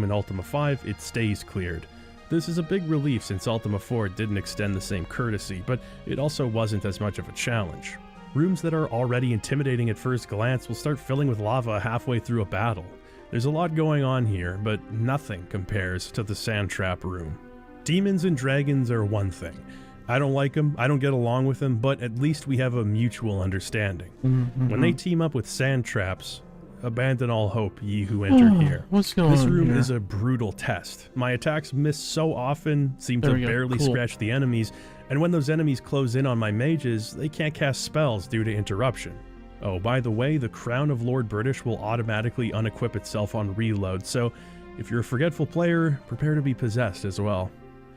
in Ultima 5, it stays cleared. This is a big relief since Ultima 4 didn't extend the same courtesy, but it also wasn't as much of a challenge. Rooms that are already intimidating at first glance will start filling with lava halfway through a battle. There's a lot going on here, but nothing compares to the Sand Trap room. Demons and dragons are one thing. I don't like them, I don't get along with them, but at least we have a mutual understanding. When they team up with sand traps, abandon all hope, ye who enter here. What's going on This room here? is a brutal test. My attacks miss so often, seem to barely scratch the enemies, and when those enemies close in on my mages, they can't cast spells due to interruption. Oh, by the way, the Crown of Lord British will automatically unequip itself on reload, so if you're a forgetful player, prepare to be possessed as well.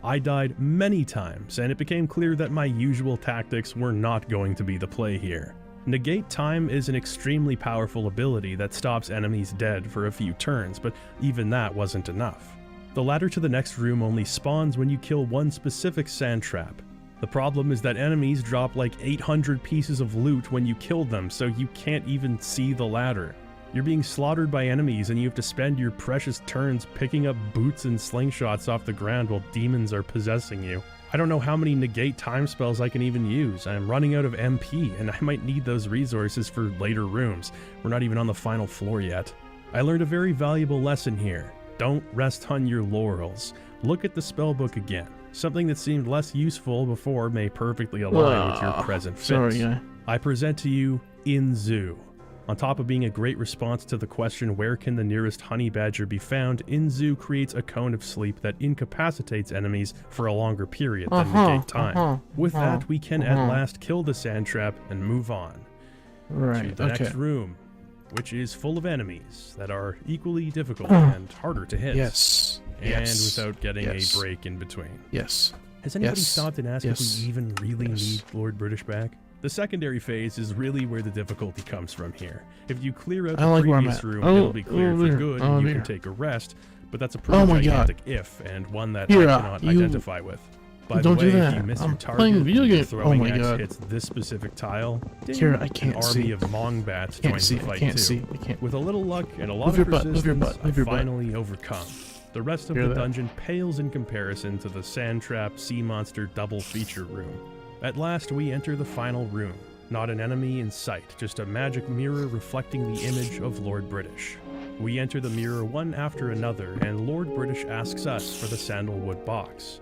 I died many times, and it became clear that my usual tactics were not going to be the play here. Negate Time is an extremely powerful ability that stops enemies dead for a few turns, but even that wasn't enough. The ladder to the next room only spawns when you kill one specific sand trap. The problem is that enemies drop like 800 pieces of loot when you kill them, so you can't even see the ladder. You're being slaughtered by enemies and you have to spend your precious turns picking up boots and slingshots off the ground while demons are possessing you. I don't know how many negate time spells I can even use. I'm running out of MP and I might need those resources for later rooms. We're not even on the final floor yet. I learned a very valuable lesson here. Don't rest on your laurels. Look at the spellbook again. Something that seemed less useful before may perfectly align with your present fit. Sorry, guy. I present to you Inzu. On top of being a great response to the question where can the nearest honey badger be found, Inzu creates a cone of sleep that incapacitates enemies for a longer period than negate time. With that, we can at last kill the sand trap and move on to the next room, which is full of enemies that are equally difficult and harder to hit. And without getting a break in between. Has anybody stopped and asked if we even really need Lord British back? The secondary phase is really where the difficulty comes from here. If you clear out the previous room, it'll be cleared for good and you can take a rest, but that's a pretty gigantic if, and one that I cannot identify with. By the way, if you miss your target, your throwing axe hits this specific tile, I can't an see. army of Mongbats joins the fight too. With a little luck and a lot Move of your butt, move your persistence, butt, move your I butt. finally overcome. The rest of the dungeon pales in comparison to the Sand Trap Sea Monster double feature room. At last we enter the final room. Not an enemy in sight, just a magic mirror reflecting the image of Lord British. We enter the mirror one after another, and Lord British asks us for the sandalwood box.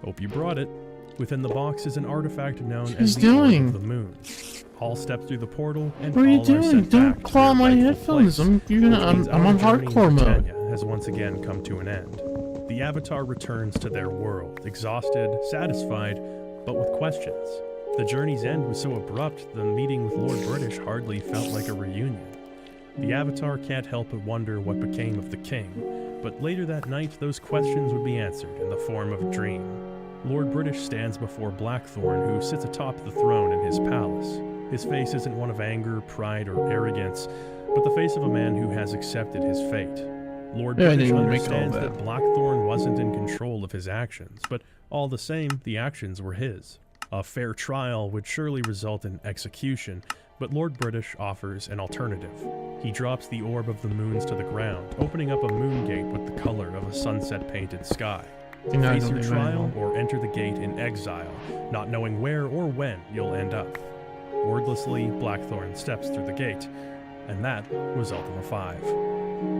Hope you brought it. Within the box is an artifact known as the Orb of the Moon. All step through the portal, and what are you all are doing? sent Don't back to claw their my rightful headphones. place, I'm which means on our journey hardcore in mode. Britannia has once again come to an end. The Avatar returns to their world, exhausted, satisfied, but with questions. The journey's end was so abrupt, the meeting with Lord British hardly felt like a reunion. The Avatar can't help but wonder what became of the king, but later that night those questions would be answered in the form of a dream. Lord British stands before Blackthorn, who sits atop the throne in his palace. His face isn't one of anger, pride, or arrogance, but the face of a man who has accepted his fate. Lord British understands that Blackthorn wasn't in control of his actions, but all the same, the actions were his. A fair trial would surely result in execution, but Lord British offers an alternative. He drops the Orb of the Moons to the ground, opening up a moon gate with the color of a sunset-painted sky. Face your trial or enter the gate in exile, not knowing where or when you'll end up. Wordlessly, Blackthorn steps through the gate, and that was Ultima 5.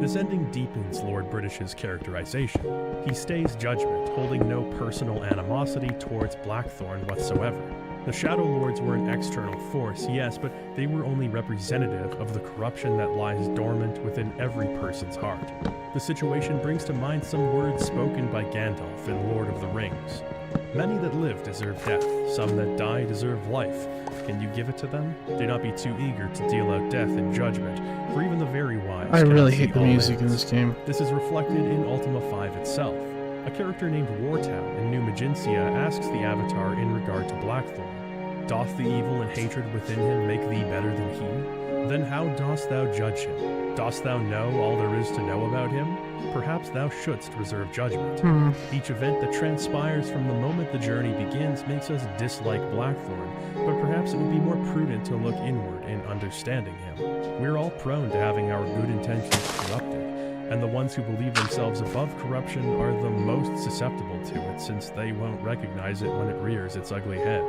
This ending deepens Lord British's characterization. He stays judgment, holding no personal animosity towards Blackthorn whatsoever. The Shadow Lords were an external force, yes, but they were only representative of the corruption that lies dormant within every person's heart. The situation brings to mind some words spoken by Gandalf in Lord of the Rings. Many that live deserve death, some that die deserve life. Can you give it to them? Do not be too eager to deal out death and judgment, for even the very wise I cannot really see hate the all music in ends. this game. This is reflected in Ultima 5 itself. A character named Wartow in New Maginsia asks the Avatar in regard to Blackthorn, "Doth the evil and hatred within him make thee better than he? Then how dost thou judge him? Dost thou know all there is to know about him? Perhaps thou shouldst reserve judgment." Each event that transpires from the moment the journey begins makes us dislike Blackthorn, but perhaps it would be more prudent to look inward in understanding him. We're all prone to having our good intentions corrupted, And the ones who believe themselves above corruption are the most susceptible to it, since they won't recognize it when it rears its ugly head.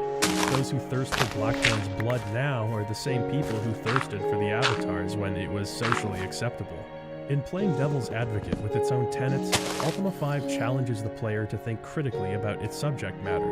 Those who thirst for Blackthorn's blood now are the same people who thirsted for the avatars when it was socially acceptable. In playing devil's advocate with its own tenets, Ultima 5 challenges the player to think critically about its subject matter.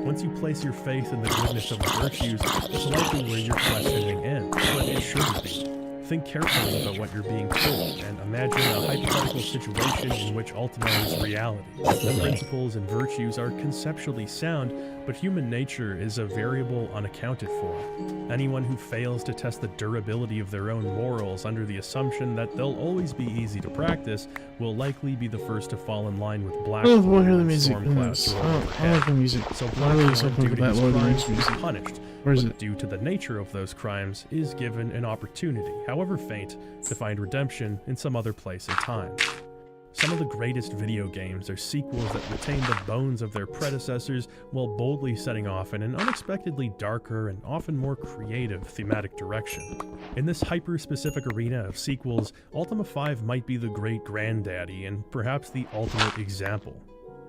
Once you place your faith in the goodness of the virtues, it's likely where your questioning ends, but it shouldn't be. Think carefully about what you're being told, and imagine a hypothetical situation in which Ultima is reality. The principles and virtues are conceptually sound, but human nature is a variable unaccounted for. Anyone who fails to test the durability of their own morals under the assumption that they'll always be easy to practice will likely be the first to fall in line with Blackthorn. I hear the music. I like the music. So I really Blackthorn, due to that these Lord of the crimes, Rings is music. punished. Where is But it? due to the nature of those crimes, is given an opportunity, however faint, to find redemption in some other place and time. Some of the greatest video games are sequels that retain the bones of their predecessors while boldly setting off in an unexpectedly darker and often more creative thematic direction. In this hyper-specific arena of sequels, Ultima 5 might be the great granddaddy and perhaps the ultimate example.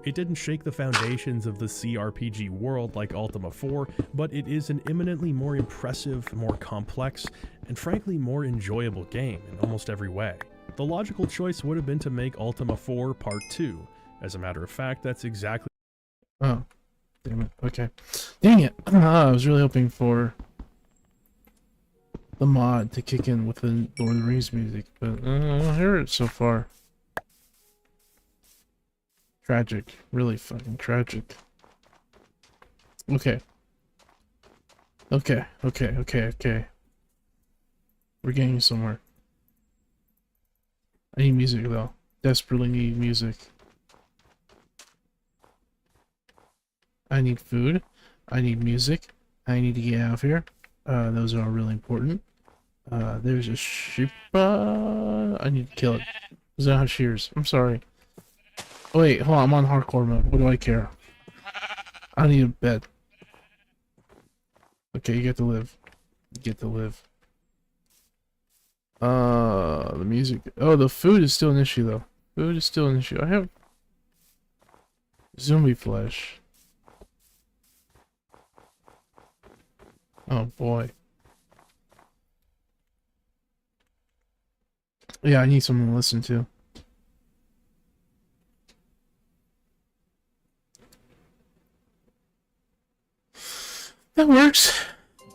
It didn't shake the foundations of the CRPG world like Ultima 4, but it is an eminently more impressive, more complex, and frankly more enjoyable game in almost every way. The logical choice would have been to make Ultima 4 Part 2. As a matter of fact, that's exactly... Oh, damn it. Okay. Dang it. I was really hoping for the mod to kick in with the Lord of the Rings music, but I don't hear it so far. Tragic. Really fucking tragic. Okay. Okay. We're getting somewhere. I need music though. Desperately need music. I need food. I need music. I need to get out of here. Those are all really important. There's a sheep. I need to kill it. Does that have shears? I'm sorry. Oh, wait, hold on. I'm on hardcore mode. What do I care? I need a bed. Okay, you get to live. You get to live. The music. Oh, the food is still an issue though. Food is still an issue. I have zombie flesh. Oh boy. Yeah, I need someone to listen to. That works.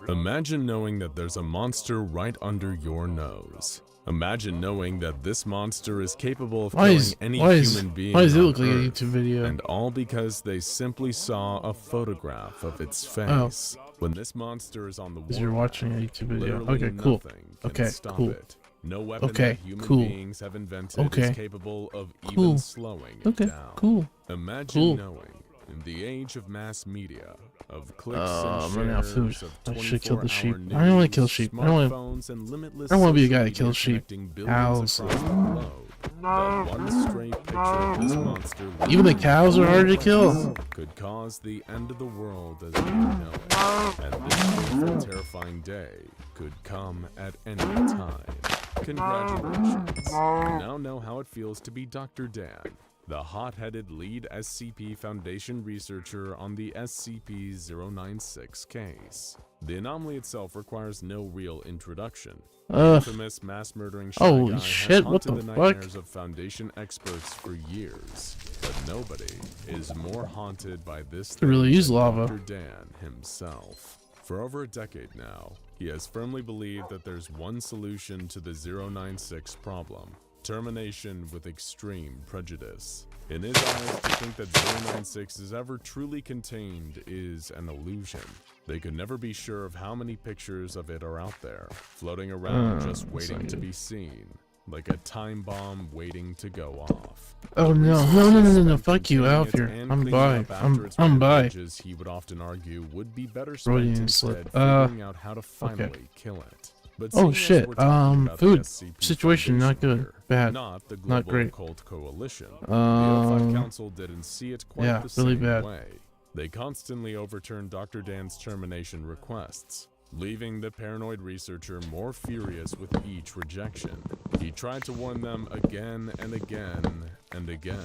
Imagine knowing that there's a monster right under your nose. Imagine knowing that this monster is capable of killing any human being why does it on look like a Earth, YouTube video? and all because they simply saw a photograph of its face. When this monster is on the Because you're watching a YouTube video. literally Okay, cool. nothing can Okay, stop cool. it. No weapon Okay, that human cool. beings have invented Okay. is capable of Cool. even slowing it Okay, down. cool. Imagine Cool. knowing, in the age of mass media, of clicks I'm and running out of food. shares, of I should kill the 24-hour sheep. I don't want to kill news, sheep. I don't smartphones, and limitless I don't wanna be a social guy that media kills sheep. connecting billions Cows. across the globe, the one stray picture of this monster Even the cows are hard to kill. could cause the end of the world as we know it. And this painful, terrifying day could come at any time. Congratulations. You now know how it feels to be Dr. Dan, the hot-headed lead SCP Foundation researcher on the SCP-096 case. The anomaly itself requires no real introduction. The infamous mass-murdering Shy Holy Guy shit, has what haunted the the fuck? nightmares of Foundation experts for years, but nobody is more haunted by this To really thing use than lava. Dr. Dan himself. For over a decade now, he has firmly believed that there's one solution to the 096 problem: termination with extreme prejudice. In his eyes, to think that 096 is ever truly contained is an illusion. They could never be sure of how many pictures of it are out there, floating around just waiting to be seen, like a time bomb waiting to go off. Oh no, fuck you, out of here. I'm bi. I'm bi. He would often argue would be better Freudian spent slip. instead figuring out how to finally kill it. But Oh seeing as shit, we're talking about the food SCP situation, not Foundation good. Bad. not the Not Global great. Occult Coalition. The O5 Council didn't see it quite yeah, the really same bad. way. They constantly overturned Dr. Dan's termination requests, leaving the paranoid researcher more furious with each rejection. He tried to warn them again and again and again.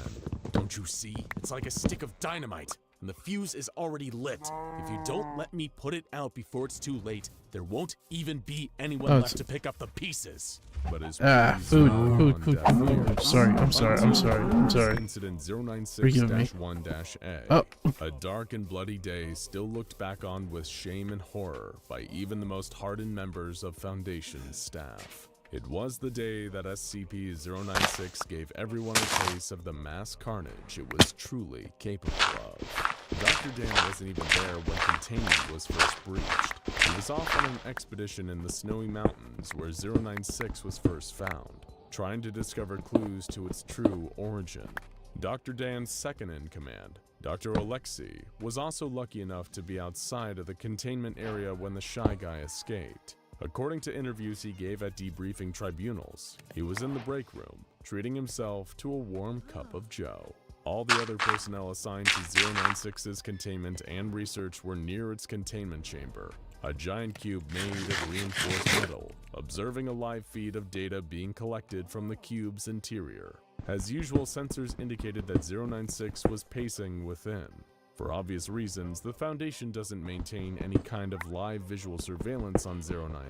Don't you see? It's like a stick of dynamite, and the fuse is already lit. If you don't let me put it out before it's too late, there won't even be anyone Oh, left to pick up the pieces. But his Ah, pleas food, fell food, on food, deaf food. ears. I'm sorry. Incident Forgive me. 096-1-A. Oh. A dark and bloody day still looked back on with shame and horror by even the most hardened members of Foundation's staff. It was the day that SCP-096 gave everyone a taste of the mass carnage it was truly capable of. Dr. Dan wasn't even there when containment was first breached. He was off on an expedition in the snowy mountains where 096 was first found, trying to discover clues to its true origin. Dr. Dan's second-in-command, Dr. Alexei, was also lucky enough to be outside of the containment area when the Shy Guy escaped. According to interviews he gave at debriefing tribunals, he was in the break room, treating himself to a warm cup of joe. All the other personnel assigned to 096's containment and research were near its containment chamber, a giant cube made of reinforced metal, observing a live feed of data being collected from the cube's interior. As usual, sensors indicated that 096 was pacing within. For obvious reasons, the Foundation doesn't maintain any kind of live visual surveillance on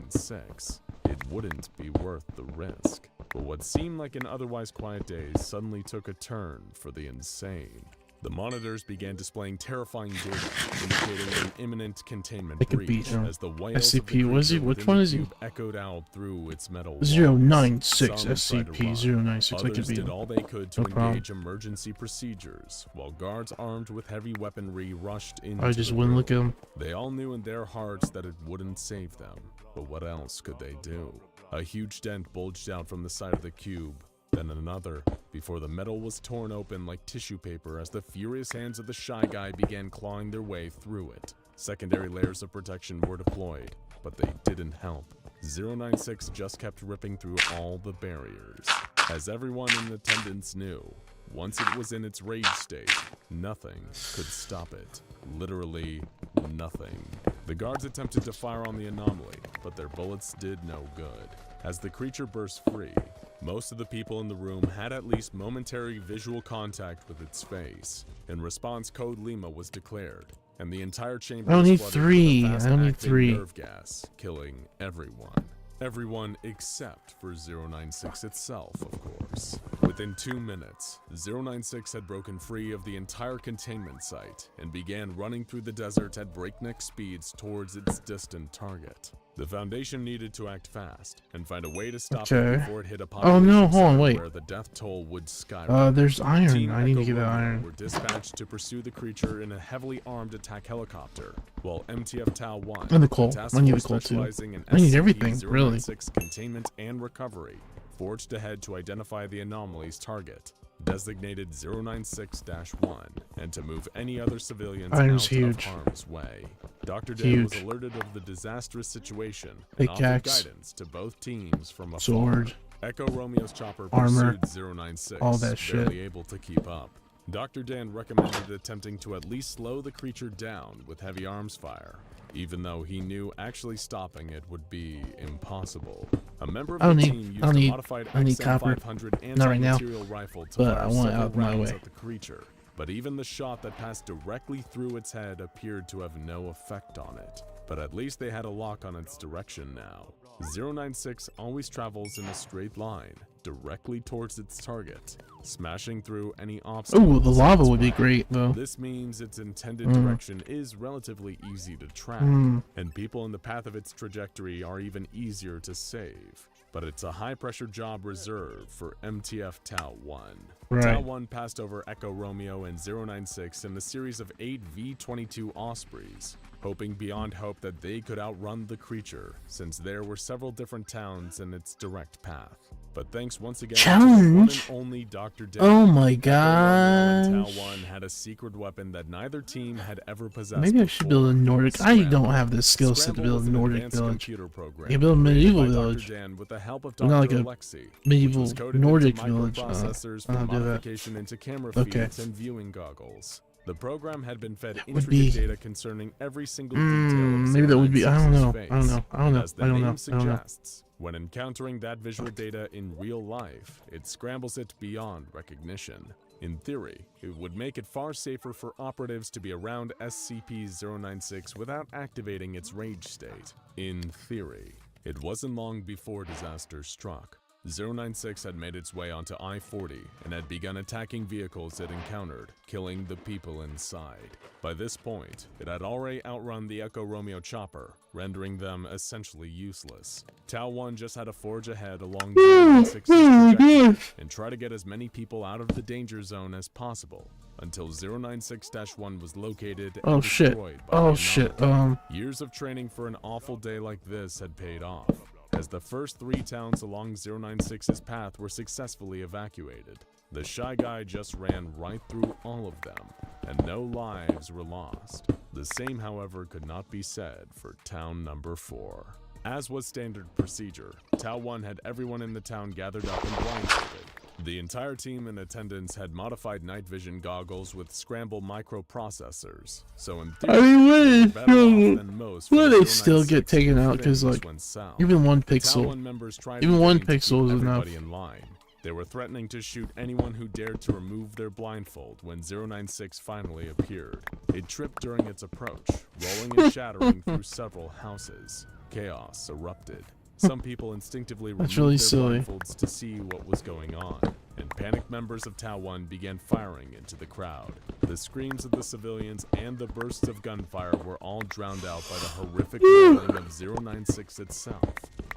096. It wouldn't be worth the risk. But what seemed like an otherwise quiet day suddenly took a turn for the insane. The monitors began displaying terrifying data, indicating an imminent containment It could be, breach as the wails of the SCP, was he? creature Which within one the is he? cube echoed out through its metal 096 walls. Some tried to run. SCP-096. I could Others be did him. all they could to No problem. engage emergency procedures, while guards armed with heavy weaponry rushed into I just the wouldn't room. look at him. They all knew in their hearts that it wouldn't save them, but what else could they do? A huge dent bulged out from the side of the cube, then another, before the metal was torn open like tissue paper as the furious hands of the Shy Guy began clawing their way through it. Secondary layers of protection were deployed, but they didn't help. 096 just kept ripping through all the barriers. As everyone in attendance knew, once it was in its rage state, nothing could stop it. Literally nothing. The guards attempted to fire on the anomaly, but their bullets did no good. As the creature burst free, most of the people in the room had at least momentary visual contact with its face. In response, Code Lima was declared, and the entire chamber I don't was need flooded three. with a I don't need fast-acting three. nerve gas, killing everyone. Everyone except for 096 itself, of course. Within 2 minutes, 096 had broken free of the entire containment site and began running through the desert at breakneck speeds towards its distant target. The Foundation needed to act fast and find a way to stop it Okay. before it hit a Oh, no, population hold on, center wait. where the death toll would skyrocket. There's iron. Team I need to Echo get that Romeo iron. were dispatched to pursue the creature in a heavily armed attack helicopter, while MTF Tau 1, And the coal. a task I need the force coal, too. specializing in I need everything, really. SCP-096 containment and recovery, forged ahead to identify the anomaly's target, designated 096-1, and to move any other civilians Iron's out huge. of harm's way. Dr. Dan was Huge. alerted of the disastrous situation and Big offered axe. guidance to both teams from afar. Sword. Echo Romeo's chopper Armor. pursued 096, All that shit. barely able to keep up. Dr. Dan recommended attempting to at least slow the creature down with heavy arms fire, even though he knew actually stopping it would be impossible. A member of I don't the need- team used I don't a need- modified I need copper. XM500 Not right now, anti-material rifle to but fire I want it several out of my rounds way. at the creature. But even the shot that passed directly through its head appeared to have no effect on it. But at least they had a lock on its direction now. 096 always travels in a straight line, directly towards its target, smashing through any obstacles. Oh, the in lava its would be way. great, though. This means its intended direction is relatively easy to track, and people in the path of its trajectory are even easier to save. But it's a high-pressure job reserved for MTF Tau 1. Right. Tau 1 passed over Echo Romeo and 096 in a series of 8 V-22 Ospreys, hoping beyond hope that they could outrun the creature, since there were several different towns in its direct path. But thanks once again to the one Challenge? and only Dr. Dan, Oh my Echo Romeo and gosh. Tau 1 had a secret weapon that neither team had ever possessed. Maybe I should build a Nordic. I don't have the skill set to Scramble build was a an Nordic advanced village. computer program You can build a created medieval by Dr. village. Dan with the help of But not like Dr. a Alexei, which medieval was coded into Nordic village. microprocessors I'll for do that. modification into camera Okay. feeds and viewing goggles. The program had been fed would intricate be- data concerning every single detail of Maybe that would be. I don't know. 096's I don't know. I don't know. As the I don't name know. I don't know. suggests, When encountering that visual data in real life, it scrambles it beyond recognition. In theory, it would make it far safer for operatives to be around SCP-096 without activating its rage state. In theory. It wasn't long before disaster struck. 096 had made its way onto I-40 and had begun attacking vehicles it encountered, killing the people inside. By this point, it had already outrun the Echo Romeo chopper, rendering them essentially useless. Tau 1 just had to forge ahead along 096's trajectory and try to get as many people out of the danger zone as possible, until 096-1 was located and Oh shit. destroyed by Oh the shit. anomaly. Years of training for an awful day like this had paid off, as the first 3 towns along 096's path were successfully evacuated. The Shy Guy just ran right through all of them, and no lives were lost. The same, however, could not be said for town number 4. As was standard procedure, Tau 1 had everyone in the town gathered up and blindfolded. The entire team in attendance had modified night vision goggles with scramble microprocessors, so in theory, I mean, they were better off than most for why the they still 096 get taken if out? Because things like, went south. even one Tau pixel, 1 members tried even one beginning to keep pixel is enough. everybody in line. They were threatening to shoot anyone who dared to remove their blindfold when 096 finally appeared. It tripped during its approach, rolling and shattering through several houses. Chaos erupted. Some people instinctively removed really their silly. blindfolds to see what was going on, and panicked members of Tau 1 began firing into the crowd. The screams of the civilians and the bursts of gunfire were all drowned out by the horrific wailing of 096 itself,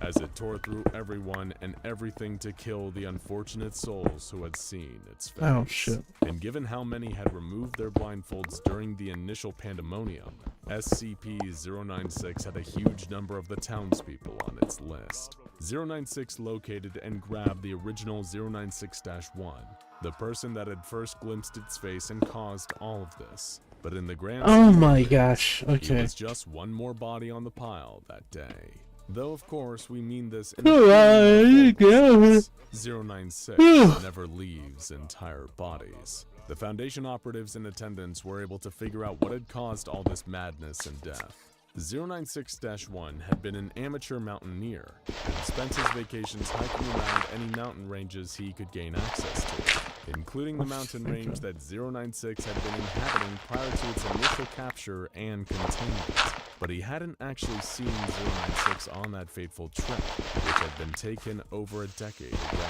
as it tore through everyone and everything to kill the unfortunate souls who had seen its face. Oh shit. And given how many had removed their blindfolds during the initial pandemonium, SCP-096 had a huge number of the townspeople on its list. 096 located and grabbed the original 096-1, the person that had first glimpsed its face and caused all of this. But in the grand Oh scheme of my things, gosh. he Okay. was just one more body on the pile that day. Though of course we mean this in Alright, a 096 never leaves entire bodies. The Foundation operatives in attendance were able to figure out what had caused all this madness and death. 096-1 had been an amateur mountaineer and spent his vacations hiking around any mountain ranges he could gain access to, including the mountain range that 096 had been inhabiting prior to its initial capture and containment. But he hadn't actually seen 096 on that fateful trip, which had been taken over a decade ago.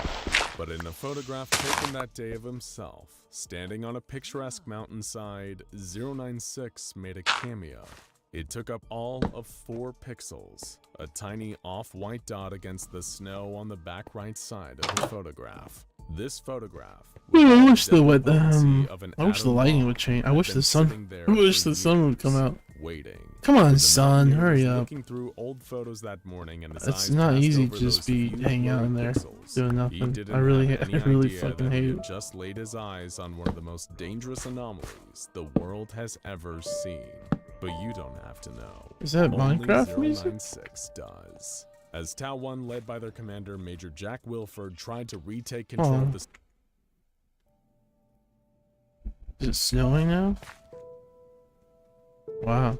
But in a photograph taken that day of himself, standing on a picturesque mountainside, 096 made a cameo. It took up all of 4 pixels, a tiny off-white dot against the snow on the back right side of the photograph. This photograph I wish the I wish the lighting would change. I wish the sun. I wish the sun would come out. Waiting. Come on, The son, mountaineer hurry was up. Looking through old photos that morning, and his It's eyes not passed easy over to just those be few hanging out in blurry there pixels. doing He nothing. didn't I really have any really idea fucking that he hate had it. just laid his eyes on one of the most dangerous anomalies the world has ever seen. But you don't have to know. Is that Only Minecraft music? 096 does. As Tau 1, led by their commander, Major Jack Wilford, tried to retake control of the Is it snowing now? Wow.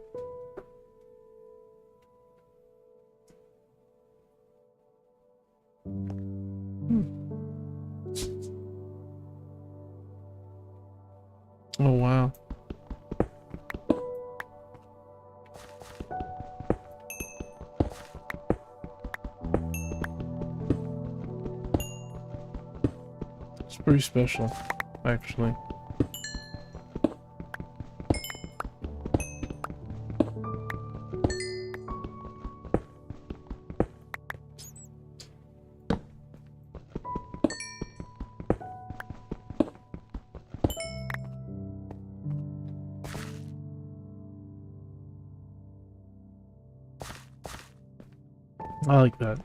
Oh wow. It's pretty special, actually. I like that.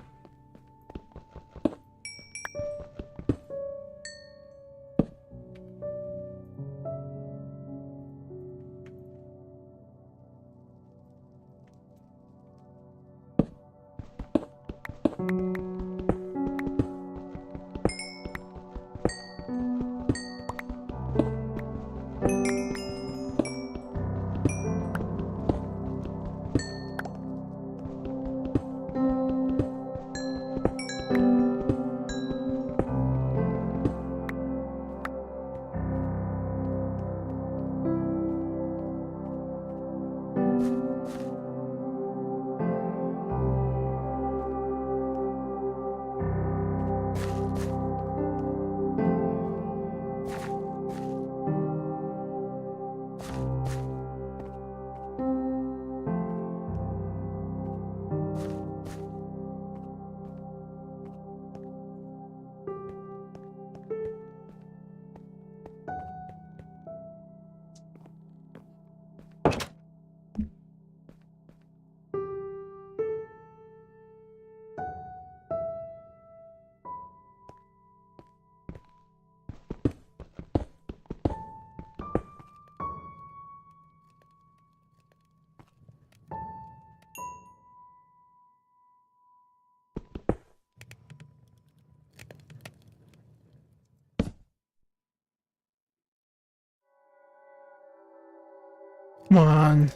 Come on.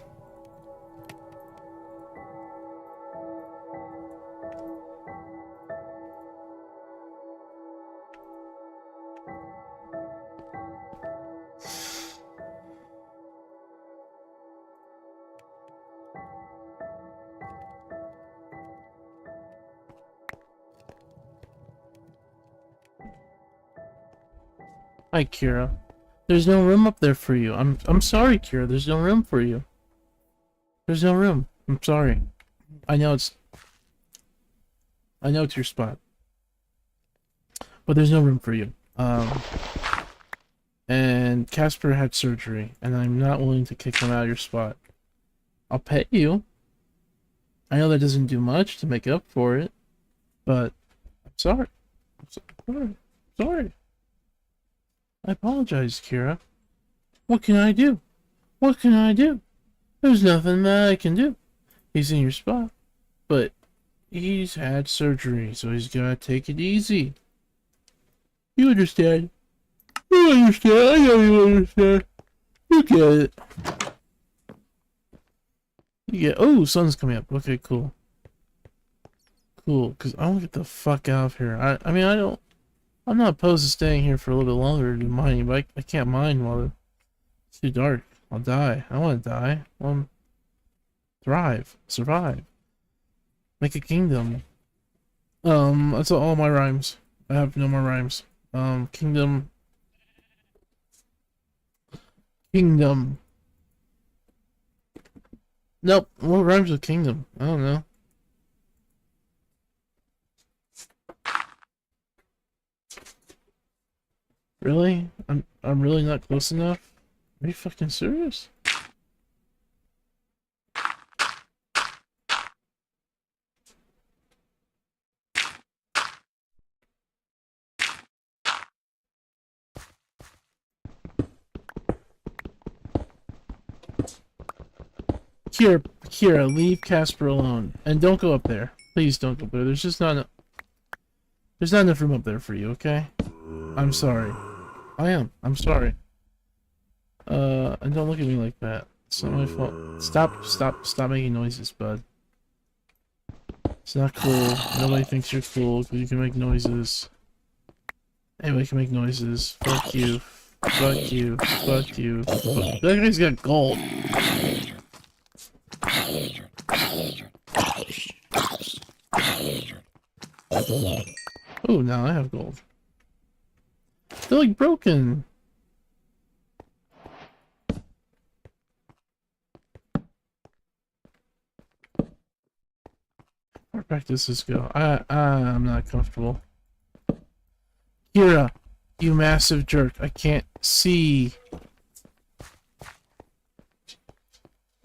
Hi, Kira. There's no room up there for you. I'm sorry, Kira. There's no room for you. There's no room. I'm sorry. I know it's your spot. But there's no room for you. And Casper had surgery, and I'm not willing to kick him out of your spot. I'll pay you. I know that doesn't do much to make up for it, but I'm sorry. Sorry. I apologize, Kira. What can I do? What can I do? There's nothing that I can do. He's in your spot, but he's had surgery, so he's gotta take it easy. You understand? You understand? I know you understand. You get it. You get. Oh, sun's coming up. Okay, cool. Cool, cause I want to get the fuck out of here. I mean, I'm not opposed to staying here for a little bit longer to do mining, but I can't mine while it's too dark. I'll die. I want to die. I want to thrive, survive, make a kingdom. That's all my rhymes. I have no more rhymes. Kingdom. Nope. What rhymes with kingdom? I don't know. Really? I'm really not close enough? Are you fucking serious? Kira, leave Casper alone. And don't go up there. Please don't go up there. There's not enough room up there for you, okay? I'm sorry. I'm sorry. And don't look at me like that. It's not my fault. Stop making noises, bud. It's not cool. Nobody thinks you're cool because you can make noises. Anybody can make noises. Fuck you. Fuck you. Fuck you. That guy's got gold. Oh, now I have gold. They're like broken. Where back does this go? I'm not comfortable. Kira, you massive jerk. I can't see.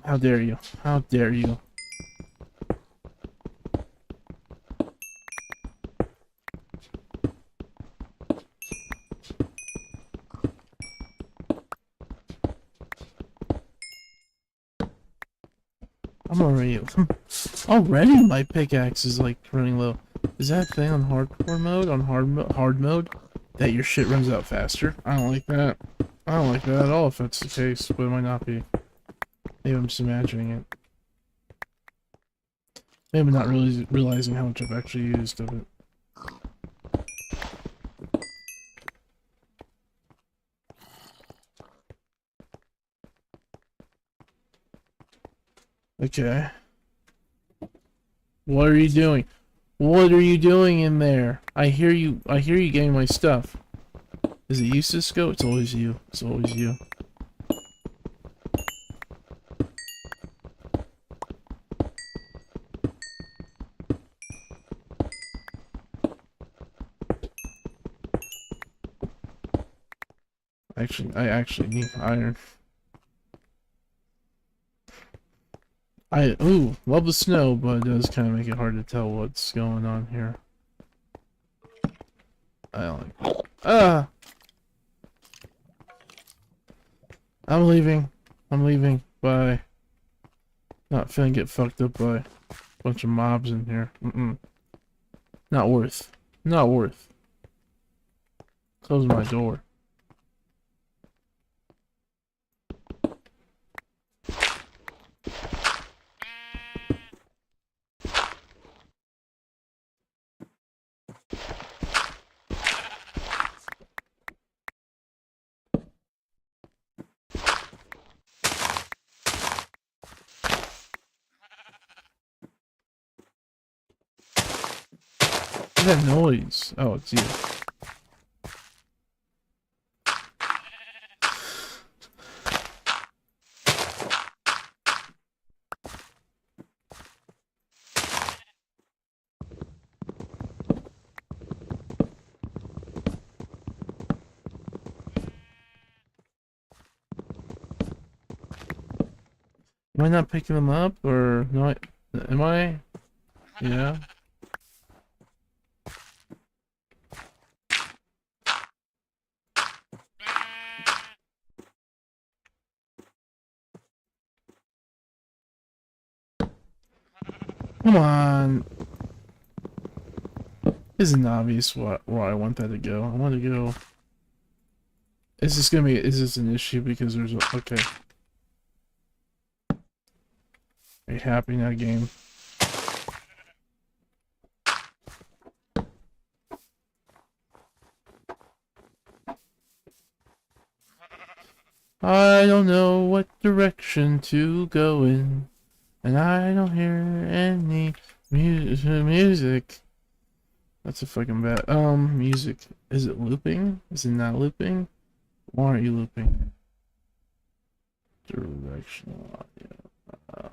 How dare you? How dare you? I'm already my pickaxe is like running low. Is that thing on hardcore mode? On hard mode? That your shit runs out faster? I don't like that. I don't like that at all if that's the case, but it might not be. Maybe I'm just imagining it. Maybe I'm not really realizing how much I've actually used of it. Okay. What are you doing? What are you doing in there? I hear you getting my stuff. Is it you, Cisco? It's always you. It's always you. I actually need iron. Ooh, love the snow, but it does kind of make it hard to tell what's going on here. I don't like it. I'm leaving. Bye. Not finna get fucked up by a bunch of mobs in here. Not worth. Not worth. Close my door. that noise? Oh, it's you. Am I not picking them up, or no? Am I? Yeah. Come on. Isn't obvious where I want that to go? I want to go. Is this gonna be? Is this an issue because there's a, okay? Are you happy now, game? I don't know what direction to go in, and I don't hear any music. That's a fucking bad. Music. Is it looping? Is it not looping? Why aren't you looping? Directional audio.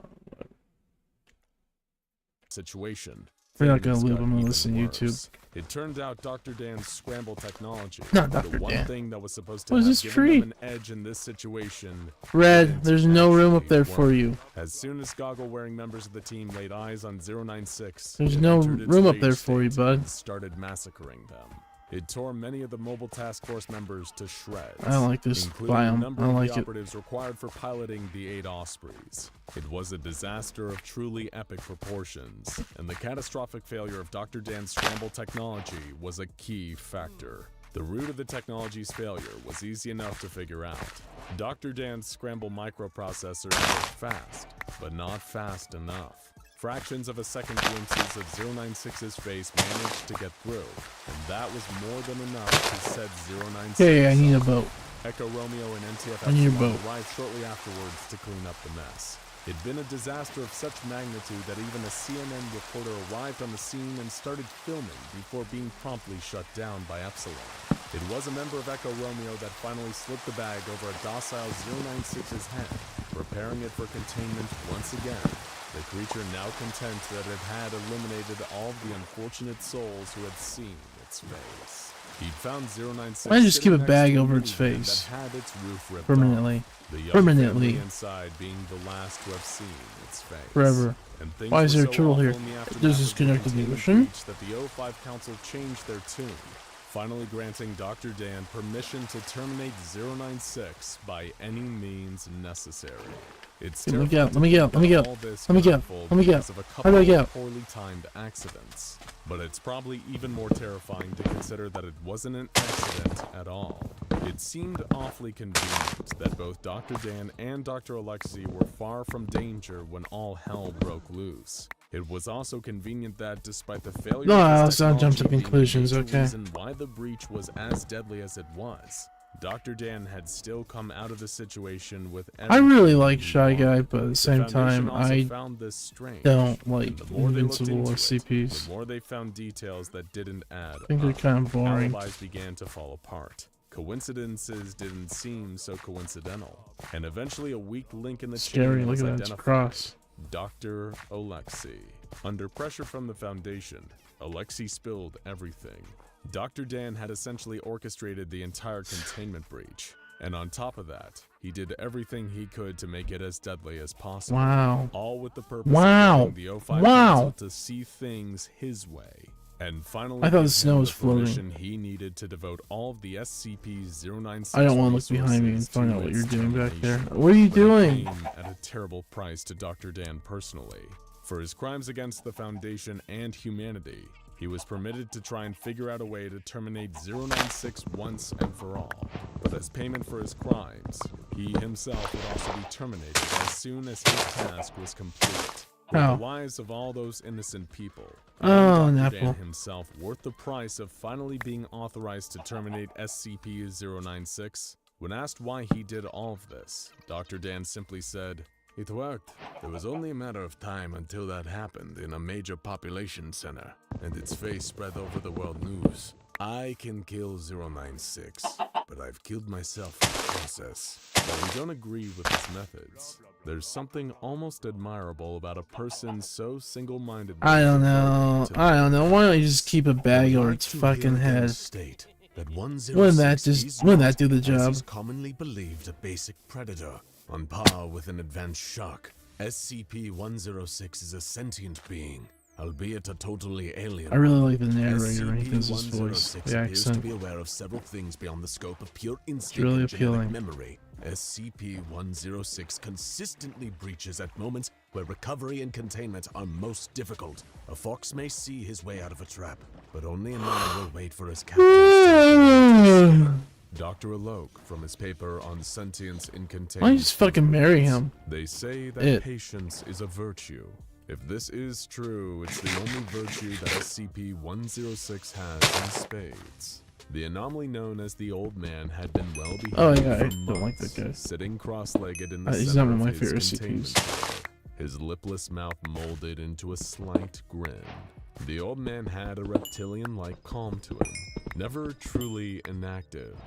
Situation. We're not gonna Things loop, got I'm gonna even listen to YouTube. worse. It turned out Dr. Dan's scramble technology, Not the Dr. one Dan. thing that was supposed to What is have this given tree? them an edge in this situation. Red, didn't there's no room up actually there for work. you. As soon as goggle-wearing members of the team laid eyes on 096, There's it no entered its room up rage there for you, state bud. and started massacring them. It tore many of the mobile task force members to shreds. I don't like this including biome. a I number don't of like the it. operatives required for piloting the 8 Ospreys. It was a disaster of truly epic proportions, and the catastrophic failure of Dr. Dan's scramble technology was a key factor. The root of the technology's failure was easy enough to figure out. Dr. Dan's scramble microprocessors were fast, but not fast enough. Fractions of a second glimpses of 096's face managed to get through, and that was more than enough to set 096 Okay, I need a up. boat. Echo Romeo and NTF I need a Epsilon boat. arrived shortly afterwards to clean up the mess. It'd been a disaster of such magnitude that even a CNN reporter arrived on the scene and started filming before being promptly shut down by Epsilon. It was a member of Echo Romeo that finally slipped the bag over a docile 096's head, preparing it for containment once again. The creature now content that it had eliminated all of the unfortunate souls who had seen its face. He'd found 096 Why not just keep sitting a next bag to a over its minivan face? that had its roof ripped Permanently. off. The young Permanently. family inside being the last to have seen its face. Forever. And things Why is were there a so turtle awful here? in the aftermath Does of this connect to the containment ocean? breach that the O5 Council changed their tune, finally granting Dr. Dan permission to terminate 096 by any means necessary. It's Let me terrifying get out, let me get out, to let me think get that out, all this let me could get out, unfold let me get because out. of a How do couple I get of out? poorly timed accidents. But it's probably even more terrifying to consider that it wasn't an accident at all. It seemed awfully convenient that both Dr. Dan and Dr. Alexei were far from danger when all hell broke loose. It was also convenient that despite the failure No, of let's this not jump to technology being a conclusions, major okay. reason why the breach was as deadly as it was, Dr. Dan had still come out of the situation with I really everything like he Shy Guy, wanted. but at the The same Foundation time, also I found this strange, don't like and the more they looked invincible into it, SCPs. the more they found details that didn't add I think they're up. kind of boring. Alibis began to fall apart. Coincidences didn't seem so coincidental. And eventually a weak link in the Scary, chain look was at that, it's a identified. cross. Dr. Alexei. Under pressure from the Foundation, Alexei spilled everything. Dr. Dan had essentially orchestrated the entire containment breach. And on top of that, he did everything he could to make it as deadly as possible. Wow. All with the purpose Wow. of getting the O5 Wow. Council to see things his way. And finally, I thought the give snow him was the floating. permission he needed to devote all of the SCP-096 I don't want to look behind me and resources find to out what its you're doing back there. termination. What are you But it doing? came at a terrible price to Dr. Dan personally. For his crimes against the Foundation and humanity, he was permitted to try and figure out a way to terminate 096 once and for all. But as payment for his crimes, he himself would also be terminated as soon as his task was complete. Were How? the lives of all those innocent people, Oh, and an Dr. Dan apple. himself worth the price of finally being authorized to terminate SCP-096? When asked why he did all of this, Dr. Dan simply said, It worked. It was only a matter of time until that happened in a major population center, and its face spread over the world news. I can kill 096, but I've killed myself in the process. While we don't agree with his methods, there's something almost admirable about a person so single-minded. I don't know. I don't know. Why don't you just keep a bag over its fucking head? State that Wouldn't that do the job? is commonly believed a basic predator on par with an advanced shark. SCP-106 is a sentient being, albeit a totally alien. I really like the narrator when he does his voice. SCP-106 The appears to accent. be aware of several things beyond the scope of pure instinct really and genetic appealing. memory. SCP-106 consistently breaches at moments where recovery and containment are most difficult. A fox may see his way out of a trap, but only a man will wait for his captors to Dr. Alok, from his paper on sentience in containment. Why don't you just fucking marry him? They say that It. patience is a virtue. If this is true, it's the only virtue that SCP-106 has in spades. The anomaly known as the Old Man had been well behaved Oh, yeah, I for don't like months, that guy. sitting cross-legged in the He's center not one of my of his favorite containment CPs. chamber, his lipless mouth molded into a slight grin. The Old Man had a reptilian-like calm to him, never truly inactive,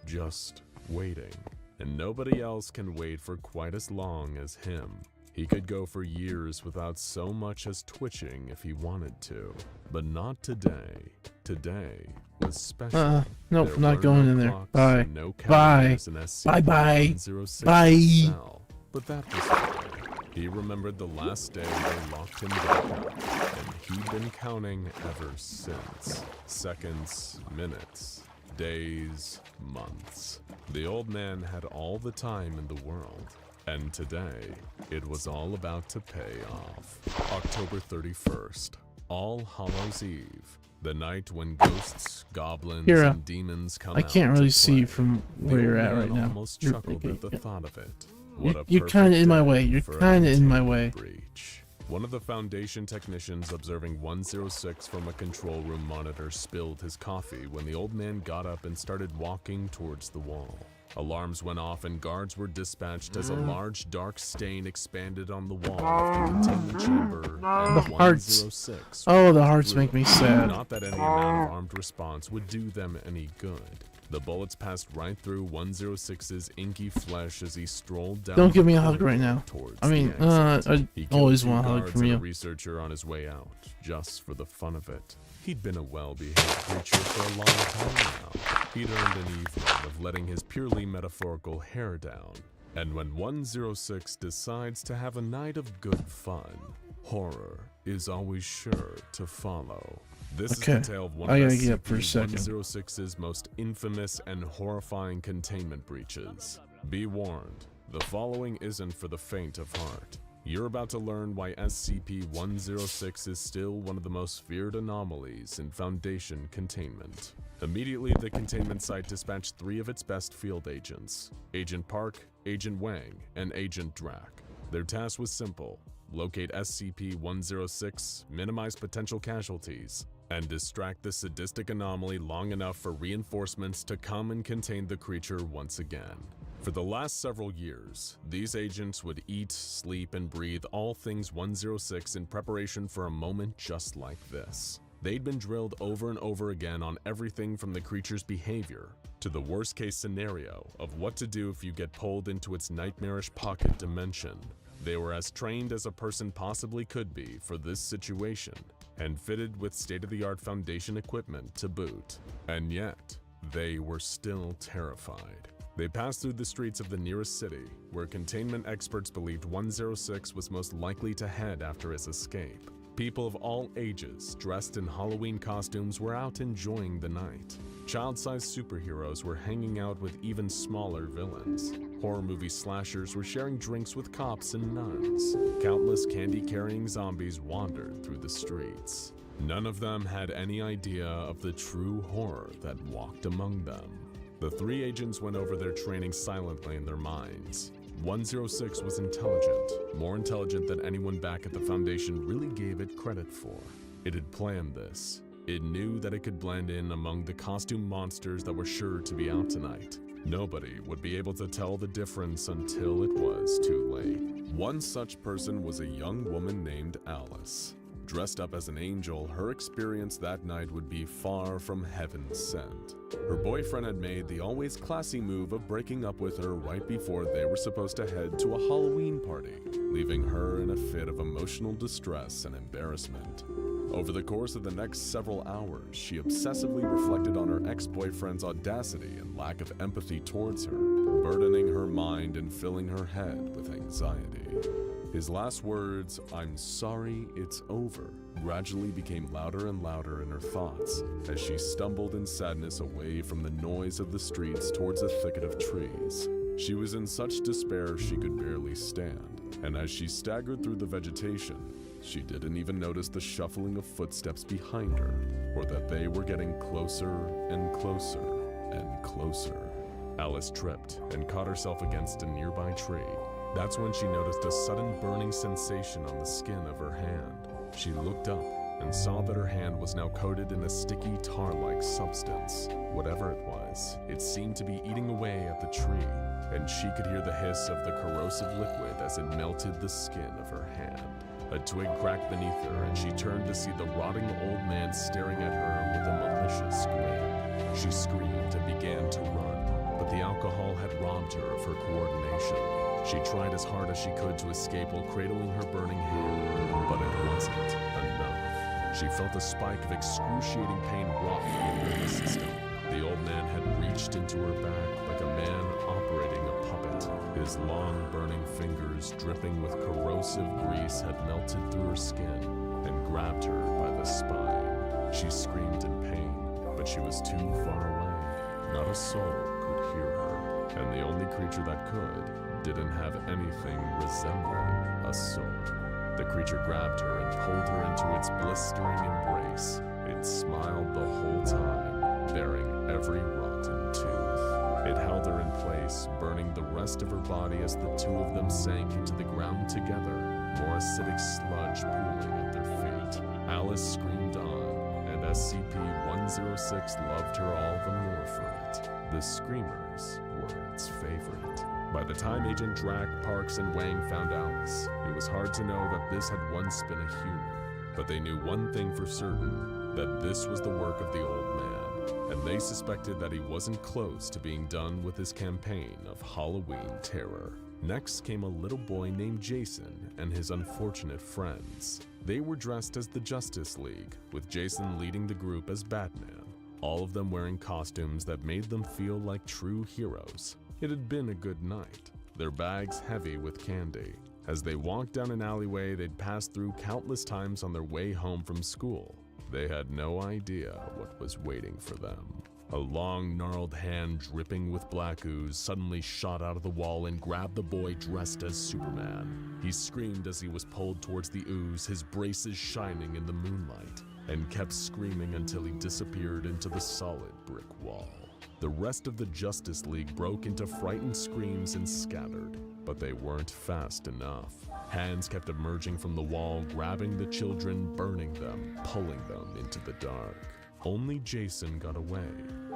just waiting. And nobody else can wait for quite as long as him. He could go for years without so much as twitching if he wanted to. But not today. Today was special. Nope, There not were going no in there. clocks Bye. and no Bye. calendars in Bye-bye. SCP-106's Bye. cell. But that was okay. He remembered the last day they locked him back up, and he'd been counting ever since. Seconds, minutes, days, months. The Old Man had all the time in the world. And today, it was all about to pay off. October 31st, All Hallows Eve. The night when ghosts, goblins, Kira, and demons come I out can't really to see play. from The where you're Old at Man right now. almost You're, chuckled at the thought of it. What a you're kind of perfect in my day way. You're for a kind of in my way. containment breach. One of the Foundation technicians observing 106 from a control room monitor spilled his coffee when the Old Man got up and started walking towards the wall. Alarms went off and guards were dispatched as a large dark stain expanded on the wall of the containment chamber and The hearts. 106. Oh, the hearts through. make me sad. Not that any amount of armed response would do them any good. The bullets passed right through 106's inky flesh as he strolled down. Don't give me the a hug right corridor now. towards I mean, the exit. I He killed always 2 want a hug guards from and a you. researcher on his way out, just for the fun of it. He'd been a well-behaved creature for a long time now. He'd earned an evening of letting his purely metaphorical hair down. And when 106 decides to have a night of good fun, horror is always sure to follow. This Okay, is the tale of one I of gotta get up for a second. SCP-106's most infamous and horrifying containment breaches. Be warned, the following isn't for the faint of heart. You're about to learn why SCP-106 is still one of the most feared anomalies in Foundation containment. Immediately, the containment site dispatched 3 of its best field agents, Agent Park, Agent Wang, and Agent Drack. Their task was simple: locate SCP-106, minimize potential casualties, and distract the sadistic anomaly long enough for reinforcements to come and contain the creature once again. For the last several years, these agents would eat, sleep, and breathe all things 106 in preparation for a moment just like this. They'd been drilled over and over again on everything from the creature's behavior to the worst-case scenario of what to do if you get pulled into its nightmarish pocket dimension. They were as trained as a person possibly could be for this situation, and fitted with state-of-the-art Foundation equipment to boot. And yet, they were still terrified. They passed through the streets of the nearest city, where containment experts believed 106 was most likely to head after his escape. People of all ages, dressed in Halloween costumes, were out enjoying the night. Child-sized superheroes were hanging out with even smaller villains. Horror movie slashers were sharing drinks with cops and nuns. Countless candy-carrying zombies wandered through the streets. None of them had any idea of the true horror that walked among them. The 3 agents went over their training silently in their minds. 106 was intelligent, more intelligent than anyone back at the Foundation really gave it credit for. It had planned this. It knew that it could blend in among the costume monsters that were sure to be out tonight. Nobody would be able to tell the difference until it was too late. One such person was a young woman named Alice. Dressed up as an angel, her experience that night would be far from heaven sent. Her boyfriend had made the always classy move of breaking up with her right before they were supposed to head to a Halloween party, leaving her in a fit of emotional distress and embarrassment. Over the course of the next several hours, she obsessively reflected on her ex-boyfriend's audacity and lack of empathy towards her, burdening her mind and filling her head with anxiety. His last words, "I'm sorry, it's over," gradually became louder and louder in her thoughts as she stumbled in sadness away from the noise of the streets towards a thicket of trees. She was in such despair she could barely stand, and as she staggered through the vegetation, she didn't even notice the shuffling of footsteps behind her, or that they were getting closer and closer and closer. Alice tripped and caught herself against a nearby tree. That's when she noticed a sudden burning sensation on the skin of her hand. She looked up and saw that her hand was now coated in a sticky tar-like substance. Whatever it was, it seemed to be eating away at the tree, and she could hear the hiss of the corrosive liquid as it melted the skin of her hand. A twig cracked beneath her, and she turned to see the rotting old man staring at her with a malicious grin. She screamed and began to run, but the alcohol had robbed her of her coordination. She tried as hard as she could to escape while cradling her burning hand, but it wasn't enough. She felt a spike of excruciating pain rock through her nervous system. The old man had reached into her back like a man operating a puppet. His long, burning fingers, dripping with corrosive grease, had melted through her skin and grabbed her by the spine. She screamed in pain, but she was too far away. Not a soul could hear her, and the only creature that could didn't have anything resembling a soul. The creature grabbed her and pulled her into its blistering embrace. It smiled the whole time, bearing every rotten tooth. It held her in place, burning the rest of her body as the two of them sank into the ground together, more acidic sludge pooling at their feet. Alice screamed on, and SCP-106 loved her all the more for it. The screamers were its favorite. By the time Agent Drac, Parks, and Wang found Alice, it was hard to know that this had once been a human. But they knew one thing for certain, that this was the work of the old man, and they suspected that he wasn't close to being done with his campaign of Halloween terror. Next came a little boy named Jason and his unfortunate friends. They were dressed as the Justice League, with Jason leading the group as Batman, all of them wearing costumes that made them feel like true heroes. It had been a good night, their bags heavy with candy. As they walked down an alleyway they'd passed through countless times on their way home from school, they had no idea what was waiting for them. A long, gnarled hand dripping with black ooze suddenly shot out of the wall and grabbed the boy dressed as Superman. He screamed as he was pulled towards the ooze, his braces shining in the moonlight, and kept screaming until he disappeared into the solid brick wall. The rest of the Justice League broke into frightened screams and scattered, but they weren't fast enough. Hands kept emerging from the wall, grabbing the children, burning them, pulling them into the dark. Only Jason got away,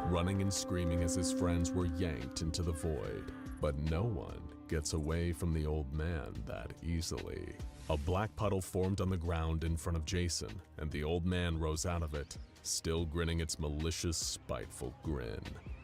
running and screaming as his friends were yanked into the void. But no one gets away from the old man that easily. A black puddle formed on the ground in front of Jason, and the old man rose out of it, still grinning its malicious, spiteful grin.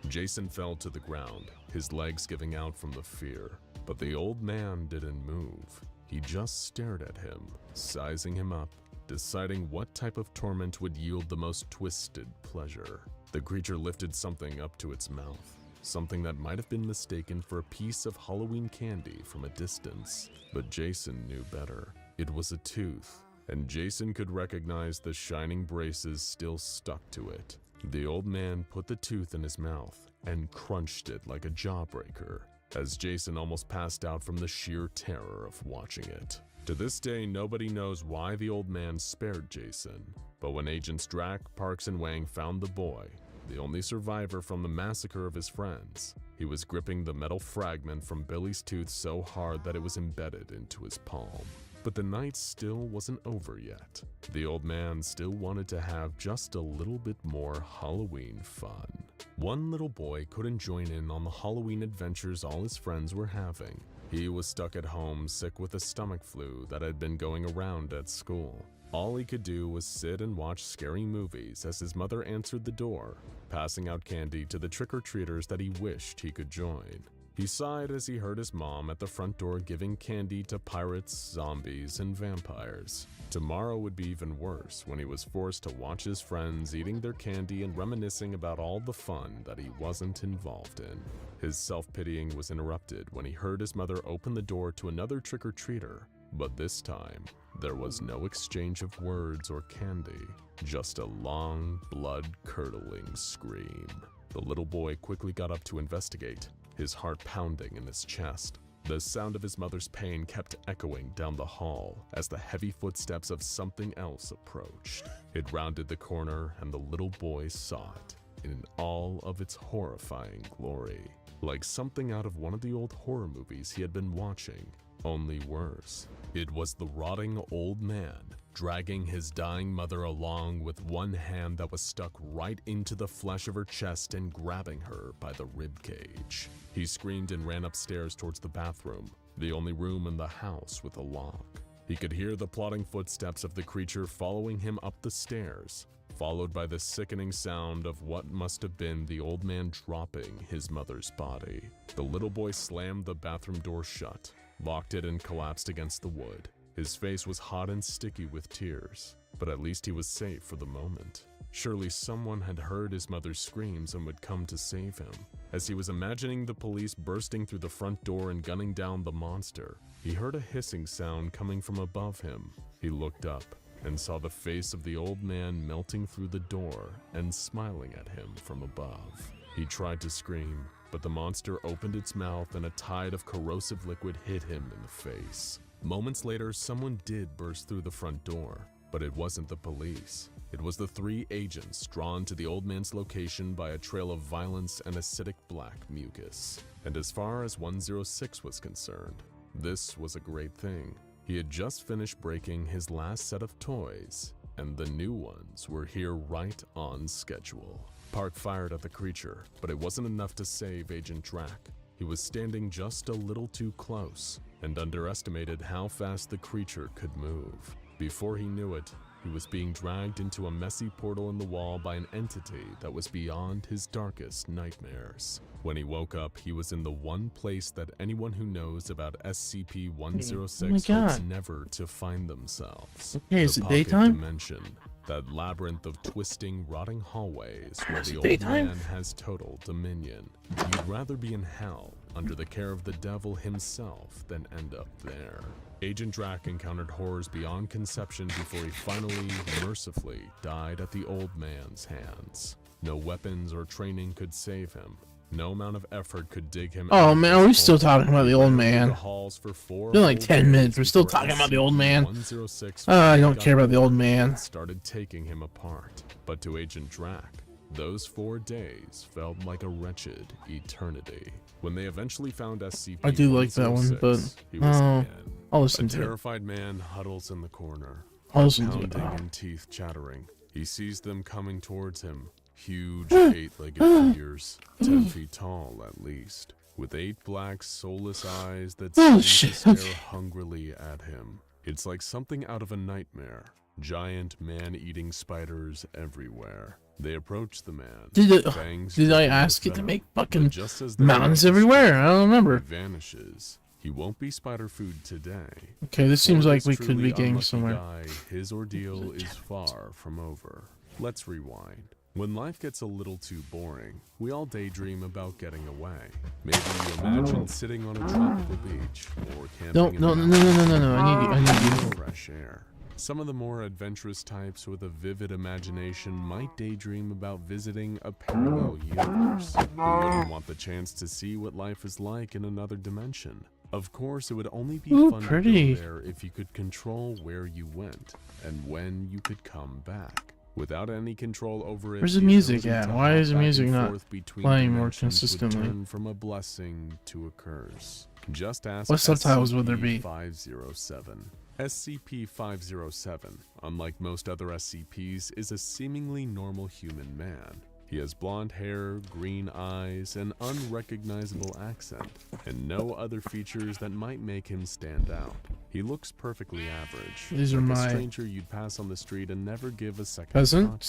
Jason fell to the ground, his legs giving out from the fear. But the old man didn't move. He just stared at him, sizing him up, deciding what type of torment would yield the most twisted pleasure. The creature lifted something up to its mouth, something that might have been mistaken for a piece of Halloween candy from a distance. But Jason knew better. It was a tooth, and Jason could recognize the shining braces still stuck to it. The old man put the tooth in his mouth and crunched it like a jawbreaker, as Jason almost passed out from the sheer terror of watching it. To this day, nobody knows why the old man spared Jason, but when Agents Drac, Parks, and Wang found the boy, the only survivor from the massacre of his friends, he was gripping the metal fragment from Billy's tooth so hard that it was embedded into his palm. But the night still wasn't over yet. The old man still wanted to have just a little bit more Halloween fun. One little boy couldn't join in on the Halloween adventures all his friends were having. He was stuck at home sick with a stomach flu that had been going around at school. All he could do was sit and watch scary movies as his mother answered the door, passing out candy to the trick-or-treaters that he wished he could join. He sighed as he heard his mom at the front door giving candy to pirates, zombies, and vampires. Tomorrow would be even worse when he was forced to watch his friends eating their candy and reminiscing about all the fun that he wasn't involved in. His self-pitying was interrupted when he heard his mother open the door to another trick-or-treater, but this time, there was no exchange of words or candy, just a long, blood-curdling scream. The little boy quickly got up to investigate, his heart pounding in his chest. The sound of his mother's pain kept echoing down the hall as the heavy footsteps of something else approached. It rounded the corner and the little boy saw it in all of its horrifying glory, like something out of one of the old horror movies he had been watching, only worse. It was the rotting old man, dragging his dying mother along with one hand that was stuck right into the flesh of her chest and grabbing her by the rib cage. He screamed and ran upstairs towards the bathroom, the only room in the house with a lock. He could hear the plodding footsteps of the creature following him up the stairs, followed by the sickening sound of what must have been the old man dropping his mother's body. The little boy slammed the bathroom door shut, locked it, and collapsed against the wood. His face was hot and sticky with tears, but at least he was safe for the moment. Surely someone had heard his mother's screams and would come to save him. As he was imagining the police bursting through the front door and gunning down the monster, he heard a hissing sound coming from above him. He looked up and saw the face of the old man melting through the door and smiling at him from above. He tried to scream, but the monster opened its mouth and a tide of corrosive liquid hit him in the face. Moments later, someone did burst through the front door, but it wasn't the police. It was the 3 agents drawn to the old man's location by a trail of violence and acidic black mucus. And as far as 106 was concerned, this was a great thing. He had just finished breaking his last set of toys, and the new ones were here right on schedule. Park fired at the creature, but it wasn't enough to save Agent Drac. He was standing just a little too close and underestimated how fast the creature could move. Before he knew it, he was being dragged into a messy portal in the wall by an entity that was beyond his darkest nightmares. When he woke up, he was in the one place that anyone who knows about SCP-106 hopes never to find themselves. Okay, is the it pocket daytime? dimension, that labyrinth of twisting, rotting hallways where Is the it old daytime? man has total dominion. You'd rather be in hell, under the care of the devil himself, than end up there. Agent Drac encountered horrors beyond conception before he finally, mercifully, died at the old man's hands. No weapons or training could save him. No amount of effort could dig him out Oh of man, his we're still hole. talking about the old He ran through man. the halls for 4 Been like whole 10 days minutes, we're still before talking about the old man. SCP-106 I don't got care about the old him man. and started taking him apart. But to Agent Drac, those 4 days felt like a wretched eternity. When they eventually found SCP-106, I do like that one, but he was oh, again. I'll A listen to it. terrified man huddles in the corner, I'll heart listen to it. pounding and teeth chattering. He sees them coming towards him, huge 8-legged figures, 10 feet tall at least, with 8 black, soulless eyes that seem Oh, to shit, stare okay. hungrily at him. It's like something out of a nightmare. Giant man-eating spiders everywhere. They approach the man. Did fangs I dripping ask with it to venom. make But fucking just as they mountains reach the everywhere? street, I don't remember. he vanishes. He won't be spider food today. Okay, this seems For like this we could truly be getting unlucky somewhere. guy, his ordeal is far from over. Let's rewind. When life gets a little too boring, we all daydream about getting away. Maybe you imagine sitting on a tropical beach or camping No, in no, the no, no, no, no, mountains no. I need you. fresh air. Some of the more adventurous types with a vivid imagination might daydream about visiting a parallel universe. Who wouldn't want the chance to see what life is like in another dimension? Of course, it would only be Ooh, fun pretty. to go there if you could control where you went and when you could come back. Without any control over it, Where's the music ability at? to Why hop is the back music and not forth between playing more dimensions would consistently? turn from a blessing to a curse. Just ask What subtitles would there be? SCP-507. SCP-507, unlike most other SCPs, is a seemingly normal human man. He has blonde hair, green eyes, an unrecognizable accent, and no other features that might make him stand out. He looks perfectly average. These are like a my stranger you'd pass on the street and never give a second cousins. thought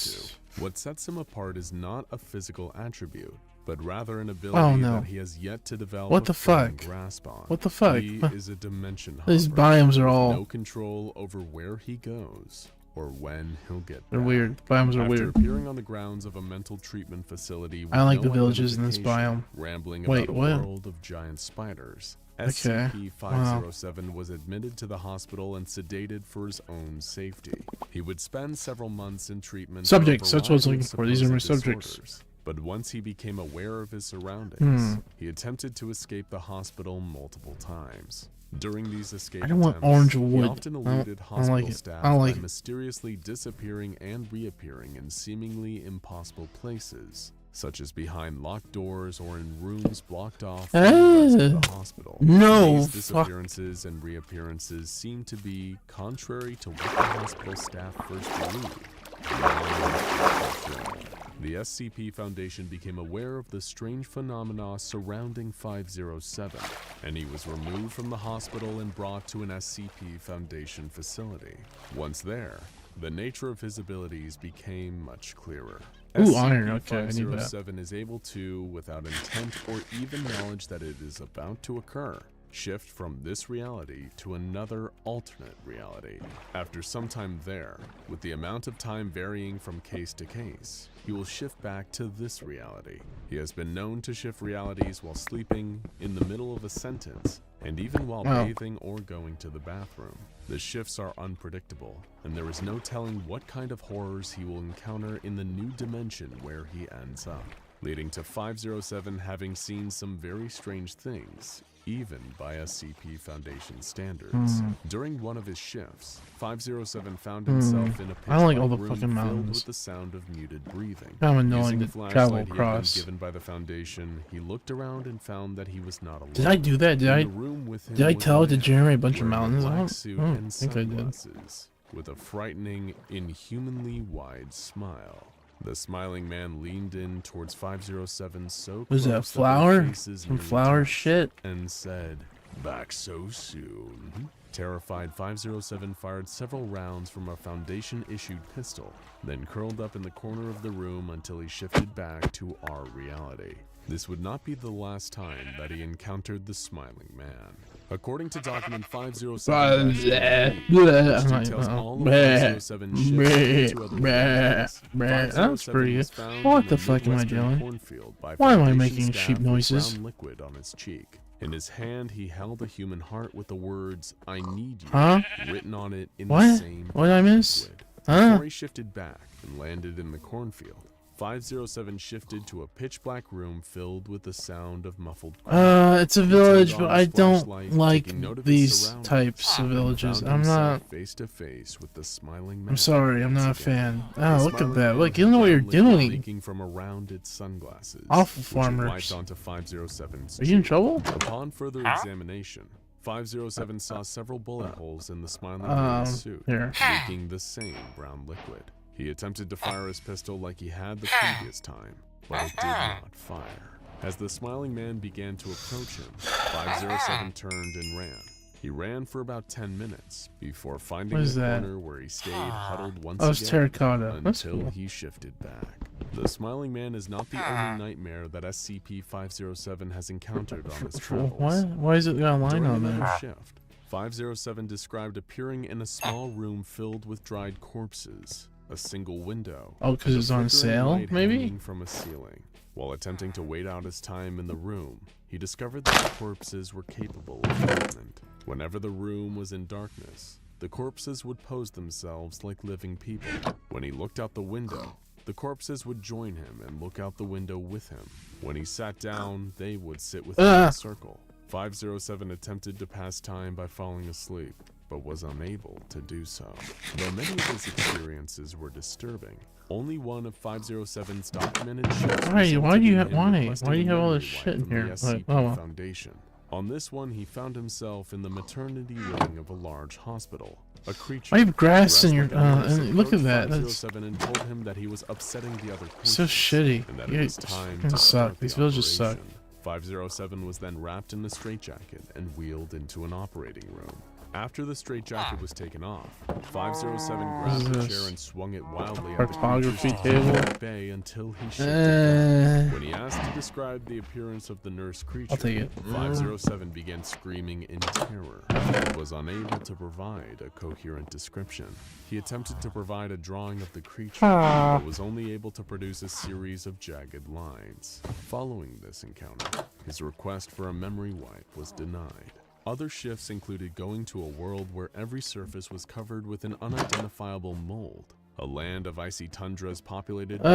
to. What sets him apart is not a physical attribute, but rather an ability Oh, no. that he has yet to develop What the a firm fuck? grasp on. What the fuck? He Huh. is a dimension These hopper, biomes are with all no control over where he goes or when he'll get they're back. weird. Biomes are After weird. appearing on the grounds of a mental treatment facility with I don't like no the villages in this identification, biome. rambling Wait, about a what? world of giant spiders, Okay. SCP-507 was admitted to the hospital and sedated for his own safety. He would spend several months in treatment for a Subjects, that's what I was variety looking of for. These are my supposed subjects. disorders. But once he became aware of his surroundings, Hmm. he attempted to escape the hospital multiple times. During these escape I don't want attempts, orange he wood. often I don't- eluded I don't hospital like it. staff I don't by like it. mysteriously disappearing and reappearing in seemingly impossible places, such as behind locked doors or in rooms blocked off from the rest of the hospital. No, These fuck. disappearances and reappearances seem to be contrary to what the hospital staff first believed. The SCP Foundation became aware of the strange phenomena surrounding 507, and he was removed from the hospital and brought to an SCP Foundation facility. Once there, the nature of his abilities became much clearer. Ooh, iron, okay, I need that. SCP-507 is able to, without intent or even knowledge that it is about to occur, shift from this reality to another alternate reality. After some time there, with the amount of time varying from case to case, he will shift back to this reality. He has been known to shift realities while sleeping, in the middle of a sentence, and even while Wow. bathing or going to the bathroom. The shifts are unpredictable, and there is no telling what kind of horrors he will encounter in the new dimension where he ends up, leading to 507 having seen some very strange things, even by SCP Foundation standards. During one of his shifts, 507 found himself in a I don't like all pitch-dark the room fucking filled mountains. with the sound of muted breathing. Kind of annoying Using a to flashlight travel he had been across. given by the Foundation, he looked around and found that he was not alone. Did I do that? In the room with him Did I was tell a it to man generate a bunch of wearing a mountains? I black don't suit I and think I did. sunglasses, with a frightening, inhumanly wide smile. The smiling man leaned in towards 507 so Was that close their flour? faces Some nearly flour touched, shit? and said, "Back so soon?" Terrified, 507 fired several rounds from a Foundation-issued pistol, then curled up in the corner of the room until he shifted back to our reality. This would not be the last time that he encountered the smiling man. According to document 507, which details all of 507's shifts to other realities, That's 507 pretty was good. found What in the fuck am I Midwestern doing? cornfield by Why am I Foundation making staff sheep with noises? brown liquid on his cheek. In his hand, he held a human heart with the words, "I need you," Huh? written on it in the What? same What did I miss? liquid. Huh? Before he shifted back and landed in the cornfield, 507 shifted to a pitch-black room filled with the sound of muffled cries. It's a He village, turned but on I his don't flashlight, like taking note of his these surroundings, types of and villages. found I'm himself not. face to face with the smiling man. I'm sorry, I'm once not a again. fan. The Oh, look at smiling that. man Look, had you don't know what you're brown liquid doing. leaking from around its sunglasses, Awful which he wiped farmers. onto 507's Are you in cheek. trouble? Upon further examination, 507 saw several bullet holes in the smiling man's suit, Here. leaking the same brown liquid. He attempted to fire his pistol like he had the previous time, but it did not fire. As the smiling man began to approach him, 507 turned and ran. He ran for about 10 minutes before finding What a is that? corner where he stayed huddled once Oh, it's again terracotta. That's until cool. he shifted back. The smiling man is not the only nightmare that SCP-507 has encountered on his travels. What? Why is it got a line During on another there? shift, 507 described appearing in a small room filled with dried corpses, a single window. Oh, 'cause and a it's on flickering sale, light maybe? hanging from a ceiling. While attempting to wait out his time in the room, he discovered that the corpses were capable of movement. Whenever the room was in darkness, the corpses would pose themselves like living people. When he looked out the window, the corpses would join him and look out the window with him. When he sat down, they would sit with him in a circle. 507 attempted to pass time by falling asleep, but was unable to do so. Though many of his experiences were disturbing, only one of 507's documented shifts Why do you resulted in have- him why? requesting Why do you a have all memory this wipe shit in from the here? SCP Like, oh, well. Foundation. On this one, he found himself in the maternity wing of a large hospital. A creature I have grass in your. dressed like a nurse And look at that. approached That's 507 and told him that he was upsetting the other patients, so shitty. and that You it was time guys to suck. start the These villages suck. operation. 507 was then wrapped in a straitjacket and wheeled into an operating room. After the straitjacket was taken off, 507 grabbed a this? chair and swung it wildly at the Cartography creature's table? teeth at bay until he shifted back. Uh, When he asked to describe the appearance of the nurse creature, I'll take it. 507 began screaming in terror and was unable to provide a coherent description. He attempted to provide a drawing of the creature, but was only able to produce a series of jagged lines. Following this encounter, his request for a memory wipe was denied. Other shifts included going to a world where every surface was covered with an unidentifiable mold, a land of icy tundras populated by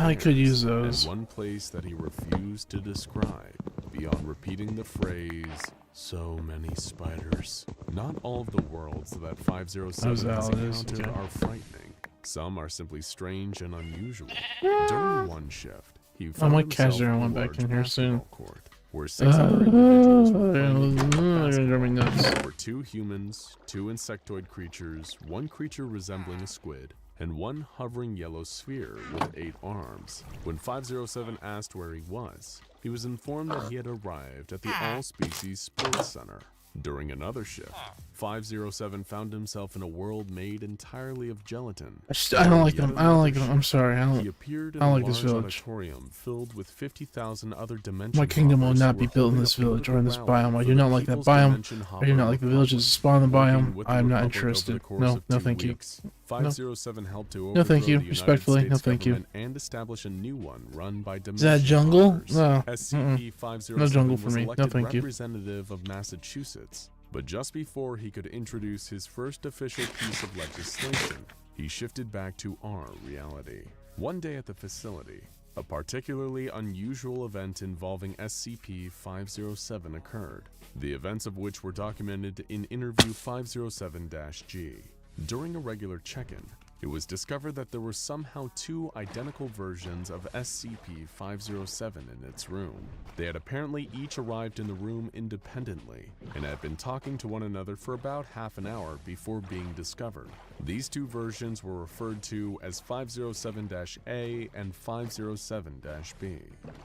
I could bears, use those. and one place that he refused to describe beyond repeating the phrase, "so many spiders." Not all of the worlds that 507 has how it is, encountered okay. are frightening. Some are simply strange and unusual. During one shift, he found might catch himself in a everyone back large in here soon. basketball court, where 6 other individuals were playing they're gonna drive me nuts. There were 2 humans, 2 insectoid creatures, 1 creature resembling a squid, and 1 hovering yellow sphere with 8 arms. When 507 asked where he was informed that he had arrived at the All Species Sports Center. During another shift, 507 found himself in a world made entirely of gelatin. I don't like them. I don't like them. I'm sorry. He appeared in I a don't like large this village. auditorium filled with 50,000 other dimension My kingdom will hoppers not who be were built in holding this a village or in this political biome. I rally do for not the like that People's biome. Dimension I do not like the Hopper villages that spawn in the Working biome. with the I am not Republic over the interested. course No, of no, 2 thank you. weeks, 507 helped to No, thank overthrow you. the United Respectfully, no, States thank you. government and establish a new one run by Is that Dimension jungle? Hoppers. No. SCP-507 No jungle for was me. No, elected thank you. representative of Massachusetts, but just before he could introduce his first official piece of legislation, he shifted back to our reality. One day at the facility, a particularly unusual event involving SCP-507 occurred, the events of which were documented in Interview 507-G. During a regular check-in, it was discovered that there were somehow 2 identical versions of SCP-507 in its room. They had apparently each arrived in the room independently and had been talking to one another for about half an hour before being discovered. These 2 versions were referred to as 507-A and 507-B.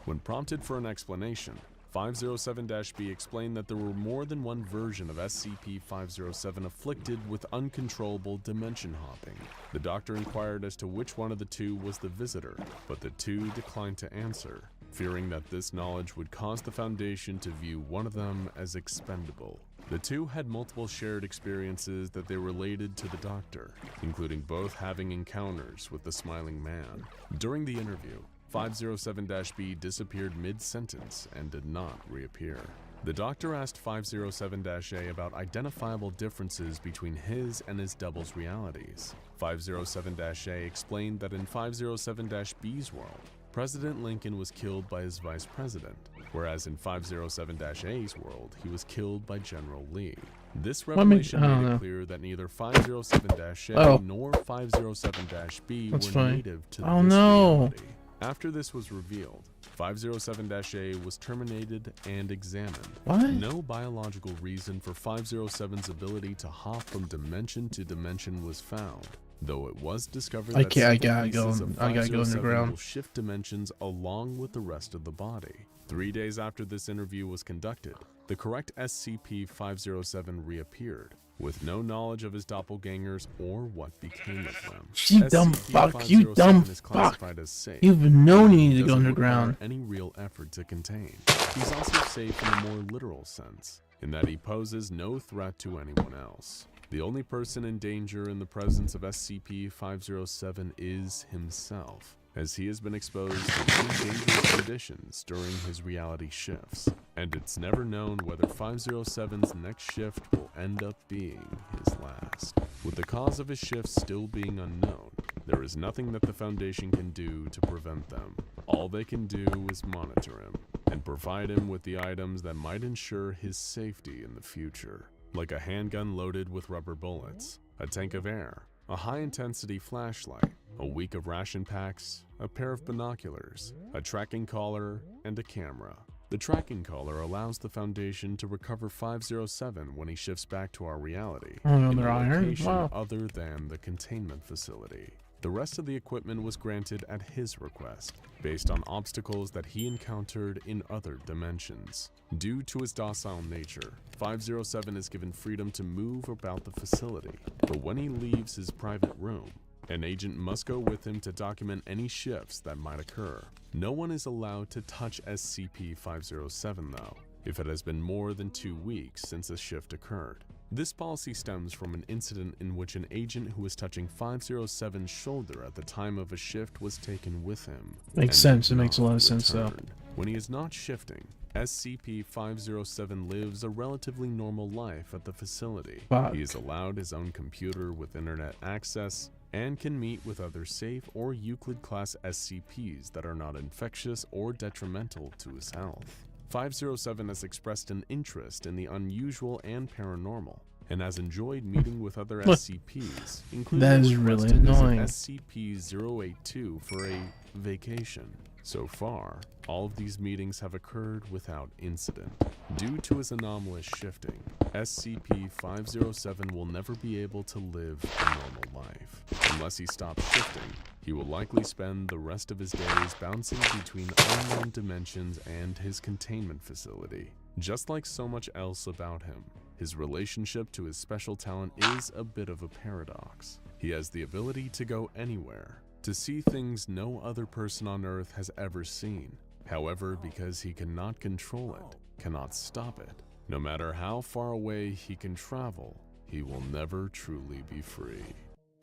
When prompted for an explanation, 507-B explained that there were more than one version of SCP-507 afflicted with uncontrollable dimension hopping. The doctor inquired as to which one of the 2 was the visitor, but the 2 declined to answer, fearing that this knowledge would cause the Foundation to view one of them as expendable. The 2 had multiple shared experiences that they related to the doctor, including both having encounters with the Smiling Man. During the interview, 507-B disappeared mid-sentence and did not reappear. The doctor asked 507-A about identifiable differences between his and his double's realities. 507-A explained that in 507-B's world, President Lincoln was killed by his vice president, whereas in 507-A's world, he was killed by General Lee. This revelation made it clear that neither 507-A nor 507-B were That's fine. native to Oh, this no. reality. After this was revealed, 507-A was terminated and examined. What? No biological reason for 507's ability to hop from dimension to dimension was found, though it was discovered that I several gotta go. pieces of I gotta go 507 underground. will shift dimensions along with the rest of the body. 3 days after this interview was conducted, the correct SCP-507 reappeared, with no knowledge of his doppelgangers or what became of them. You dumb fuck. You dumb SCP-507 is fuck. classified as safe. You've known you need to go Doesn't underground. require any real effort to contain. He's also safe in a more literal sense, in that he poses no threat to anyone else. The only person in danger in the presence of SCP-507 is himself, as he has been exposed to two dangerous conditions during his reality shifts, and it's never known whether 507's next shift will end up being his last. With the cause of his shifts still being unknown, there is nothing that the Foundation can do to prevent them. All they can do is monitor him, and provide him with the items that might ensure his safety in the future, like a handgun loaded with rubber bullets, a tank of air, a high-intensity flashlight, a week of ration packs, a pair of binoculars, a tracking collar, and a camera. The tracking collar allows the Foundation to recover 507 when he shifts back to our reality Oh, in they're a iron? location Wow. other than the containment facility. The rest of the equipment was granted at his request, based on obstacles that he encountered in other dimensions. Due to his docile nature, 507 is given freedom to move about the facility, but when he leaves his private room, an agent must go with him to document any shifts that might occur. No one is allowed to touch SCP-507 though, if it has been more than 2 weeks since a shift occurred. This policy stems from an incident in which an agent who was touching 507's shoulder at the time of a shift was taken with him. Makes and sense. did It makes a not lot of sense, though. return. When he is not shifting, SCP-507 lives a relatively normal life at the facility. Fuck. He is allowed his own computer with internet access and can meet with other safe or Euclid-class SCPs that are not infectious or detrimental to his health. 507 has expressed an interest in the unusual and paranormal, and has enjoyed meeting with other SCPs, including That is a request really to visit annoying. SCP-082 for a vacation. So far, all of these meetings have occurred without incident. Due to his anomalous shifting, SCP-507 will never be able to live a normal life. Unless he stops shifting, he will likely spend the rest of his days bouncing between unknown dimensions and his containment facility. Just like so much else about him, his relationship to his special talent is a bit of a paradox. He has the ability to go anywhere, to see things no other person on Earth has ever seen. However, because he cannot control it, cannot stop it, no matter how far away he can travel, he will never truly be free.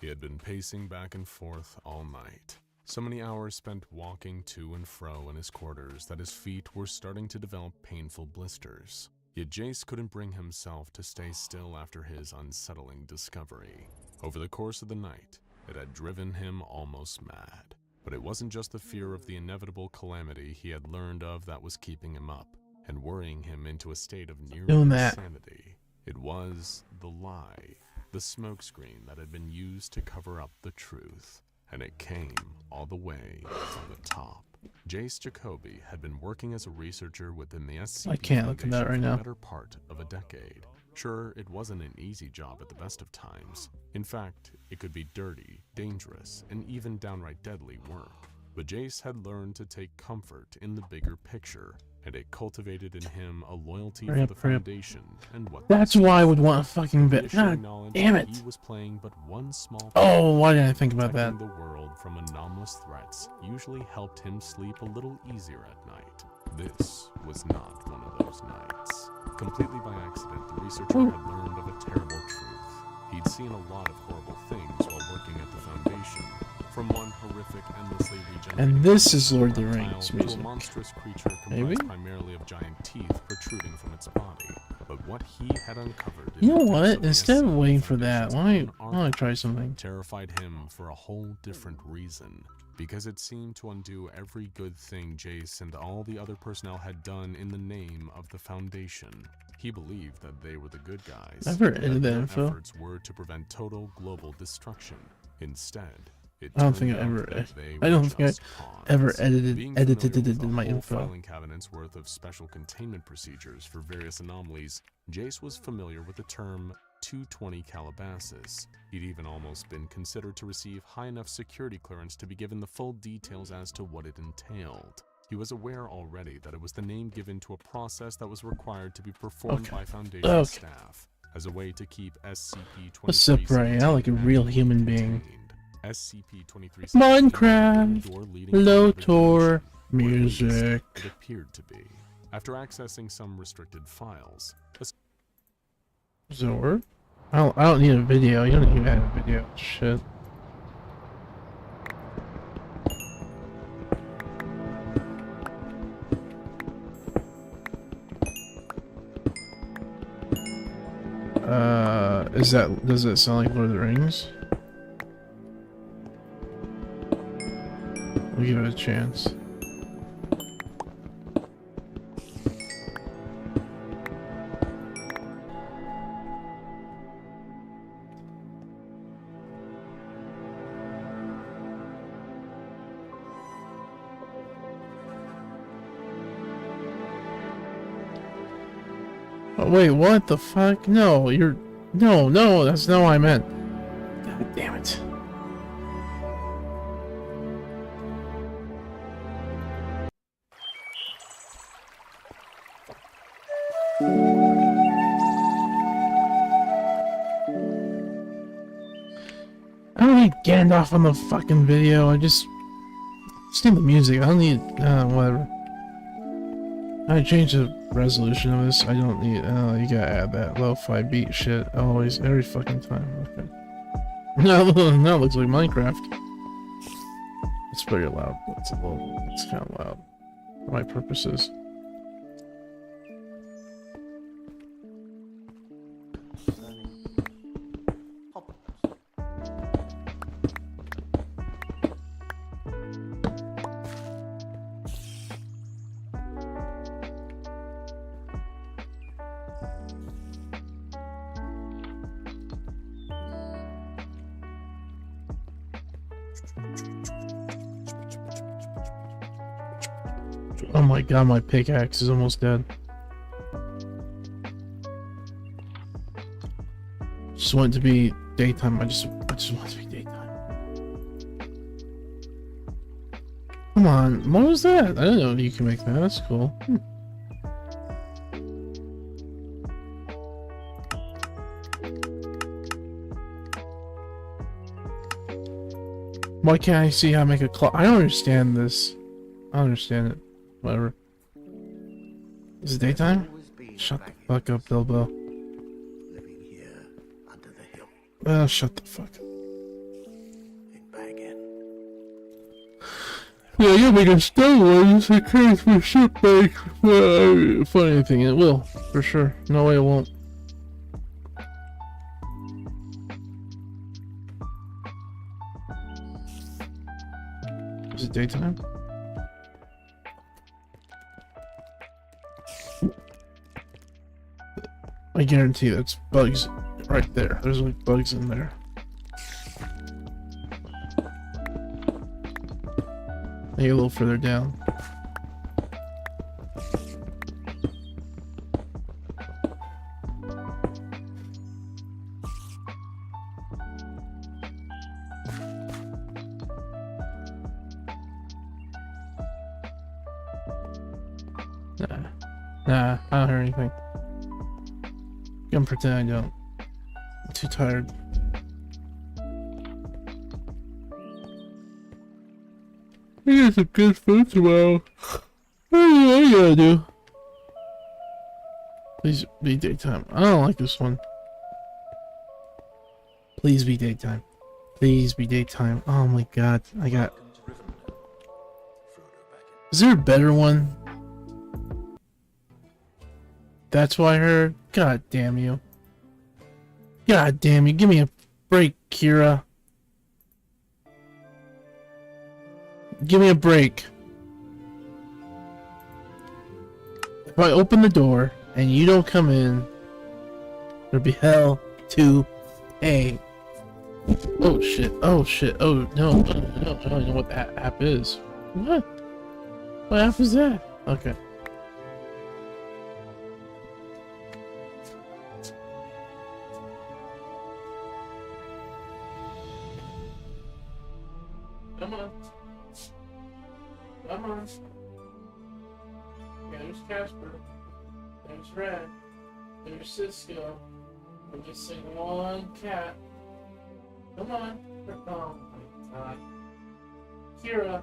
He had been pacing back and forth all night. So many hours spent walking to and fro in his quarters that his feet were starting to develop painful blisters. Yet Jace couldn't bring himself to stay still after his unsettling discovery. Over the course of the night, it had driven him almost mad. But it wasn't just the fear of the inevitable calamity he had learned of that was keeping him up and worrying him into a state of near Doing that. insanity. It was the lie, the smokescreen that had been used to cover up the truth. And it came all the way from the top. Jace Jacoby had been working as a researcher within the SCP I can't look at that Foundation right for now. the better part of a decade. Sure, it wasn't an easy job at the best of times. In fact, it could be dirty, dangerous, and even downright deadly work. But Jace had learned to take comfort in the bigger picture, and it cultivated in him a loyalty Hurry for up, the hurry up. Foundation and what That's they why I would stood want a for. fucking bit. Reassuring God knowledge damn that it. He was playing but one small Oh, why did I think about that? protecting the world from anomalous threats usually helped him sleep a little easier at night. This was not one of those nights. Completely by accident, the researcher Ooh. had learned of a terrible truth. He'd seen a lot of horrible things while working at the Foundation, from one horrific, endlessly regenerating And this is monster Lord of the reptile Rings to a music. monstrous creature Maybe? comprised primarily of giant teeth protruding from its body. But what he had uncovered in You know the depths what? of the Instead of SCP waiting for that, Foundation's why own don't I try archives something? terrified him for a whole different reason, because it seemed to undo every good thing Jace and all the other personnel had done in the name of the Foundation. He believed that they were the good guys. I've heard and edited that their info. efforts were to prevent total global destruction. Instead, it I don't turned think I out ever- that they I were don't think I just pawns. ever Being edited familiar with a my whole info. filing cabinet's worth of special containment procedures for various anomalies, Jace was familiar with the term 220 Calabasas. He'd even almost been considered to receive high enough security clearance to be given the full details as to what it entailed. He was aware already that it was the name given to a process that was required to be performed Okay. by Foundation Okay. staff as a way to keep SCP-23 What's up, Ray? I like a real human being. SCP-23 Minecraft, Lotor, music. it appeared to be. After accessing some restricted files, Zor? I don't need a video. You don't even have a video. Shit. Does it sound like Lord of the Rings? We'll give it a chance. Wait, what the fuck? No, you're... No, that's not what I meant. God damn it. I don't need Gandalf on the fucking video. I just need the music. I don't need whatever. I changed the resolution of this. I don't need. You gotta add that lo-fi beat shit always, every fucking time. Okay. Now it looks like Minecraft. It's pretty loud. It's kind of loud for my purposes. Oh my god, my pickaxe is almost dead. Just want it to be daytime. I just want it to be daytime. Come on, what was that? I didn't know you can make that. That's cool. Why can't I see how to make a clock? I don't understand this. I don't understand it. Whatever. Is it daytime? Shut the fuck up, Bilbo. Living here under the hill Oh, shut the fuck up. in Baggin. Yeah, you'll make a stone one just in case we ship back. Funny thing, it will. For sure. No way it won't. Is it daytime? I guarantee that's bugs right there. There's like bugs in there. Maybe a little further down. Nah, I don't hear anything. I'm gonna pretend I don't. I'm too tired. I get some good food tomorrow. What do I gotta do? Please be daytime. I don't like this one. Please be daytime. Please be daytime. Oh my god. Is there a better one? That's what I heard. God damn you. God damn you. Give me a break, Kira. Give me a break. If I open the door and you don't come in, there'll be hell to pay. Oh shit. Oh shit. Oh no. I don't know what that app is. What? What app is that? Okay. Come on. Come on. Yeah, there's Casper. There's Red. There's Cisco. We're just seeing one cat. Come on. Oh my god. Kira.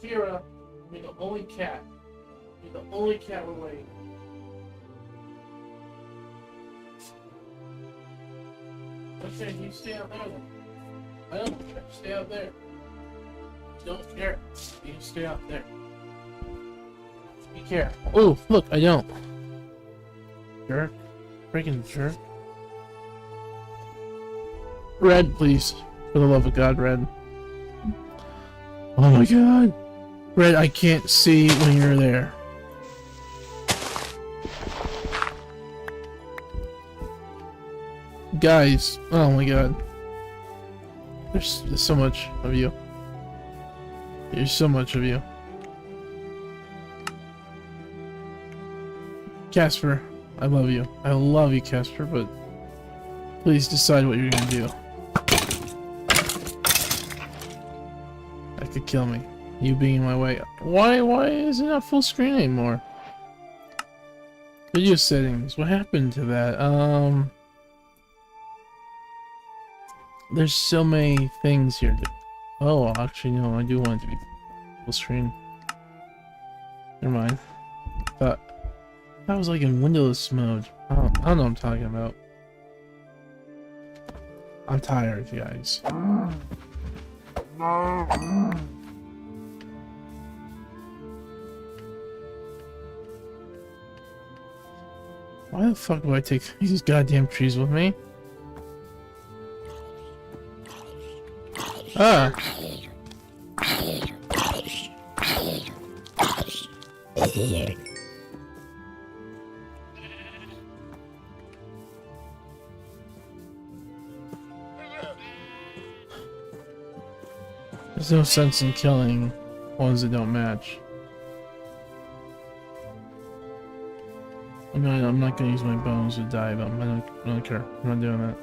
Kira. You're the only cat. You're the only cat we're waiting. Okay, you stay out there then. I don't care. Stay out there. Don't care. You stay out there. Be careful. Oh, look, I don't. Jerk. Freaking jerk. Red, please. For the love of God, Red. Oh my god. Red, I can't see when you're there. Guys, oh my god. There's so much of you. There's so much of you. Casper, I love you. I love you, Casper, but please decide what you're gonna do. That could kill me. You being in my way. Why is it not full screen anymore? Video settings. What happened to that? There's so many things here. Oh, actually, no. I do want it to be full screen. Never mind. But that was like in windowless mode. I don't know what I'm talking about. I'm tired, guys. Why the fuck do I take these goddamn trees with me? Ah! There's no sense in killing ones that don't match. I'm not gonna use my bones to die them. I don't care. I'm not doing that.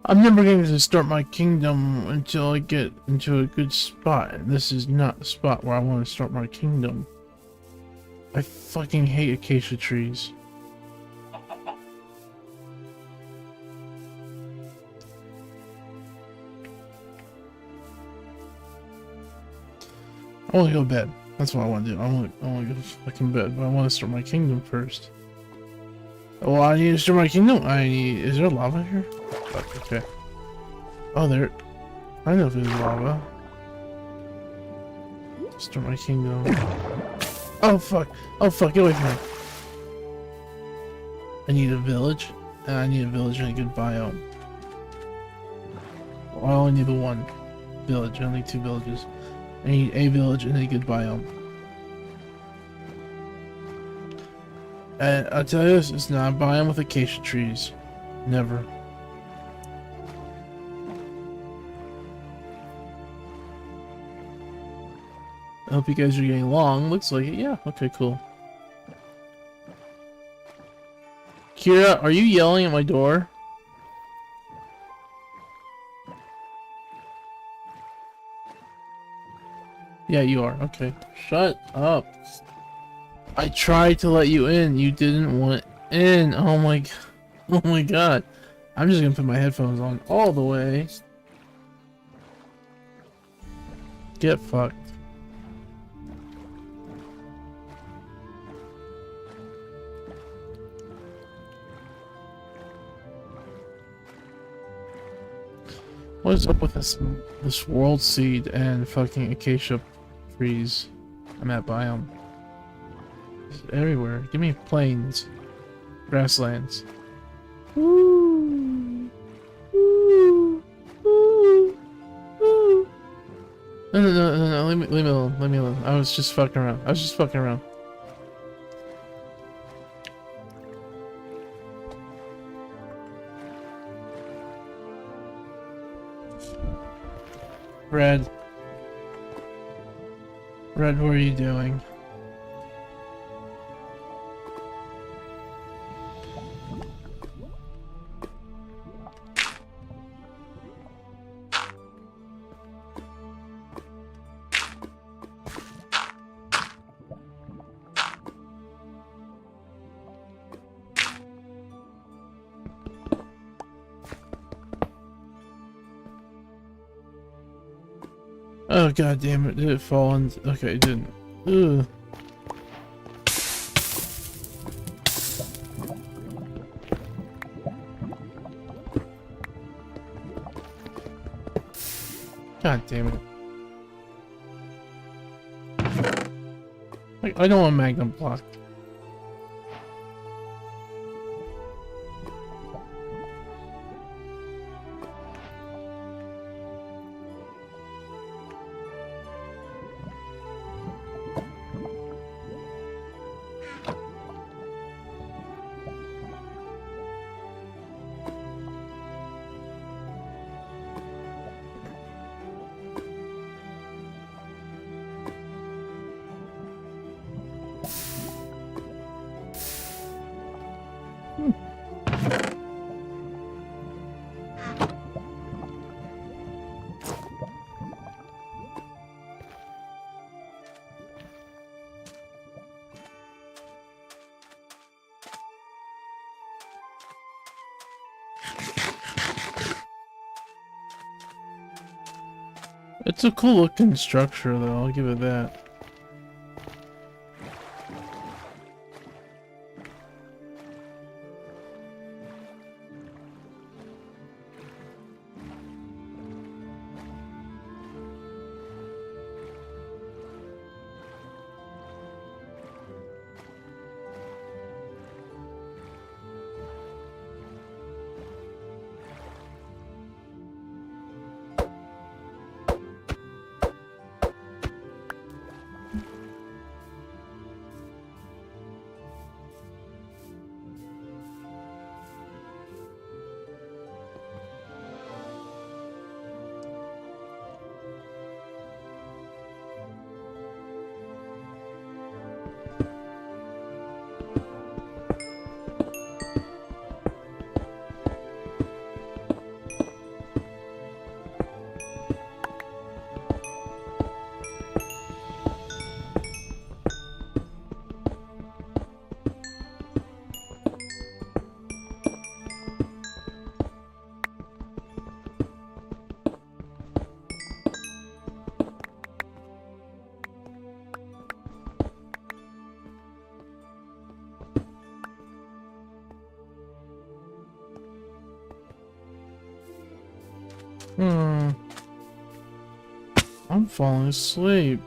I'm never going to start my kingdom until I get into a good spot. And this is not the spot where I want to start my kingdom. I fucking hate acacia trees. I want to go to bed. That's what I want to do. I want to go to fucking bed, but I want to start my kingdom first. Oh, I need to start my kingdom? Is there lava here? Fuck, okay. Oh, there... I know there's lava. Start my kingdom. Oh, fuck. Oh, fuck, get away from me. I need a village. And I need a village in a good biome. Well, I only need the one village. I only need 2 villages. I need a village in a good biome. And I'll tell you this, it's not a biome with acacia trees. Never. I hope you guys are getting along. Looks like it. Yeah, okay, cool. Kira, are you yelling at my door? Yeah, you are. Okay. Shut up. I tried to let you in. You didn't want in. Oh my oh my god. I'm just gonna put my headphones on all the way. Get fucked. What is up with this world seed and fucking acacia trees? I'm at biome. It's everywhere. Give me plains, grasslands. Woo! Woo! Woo! Woo! No, leave me alone. Leave me alone. I was just fucking around. Red, what are you doing? Oh god damn it, did it fall in? Okay, it didn't. Ugh. God damn it. Like, I don't want Magnum block. It's a cool looking structure though, I'll give it that. I'm falling asleep.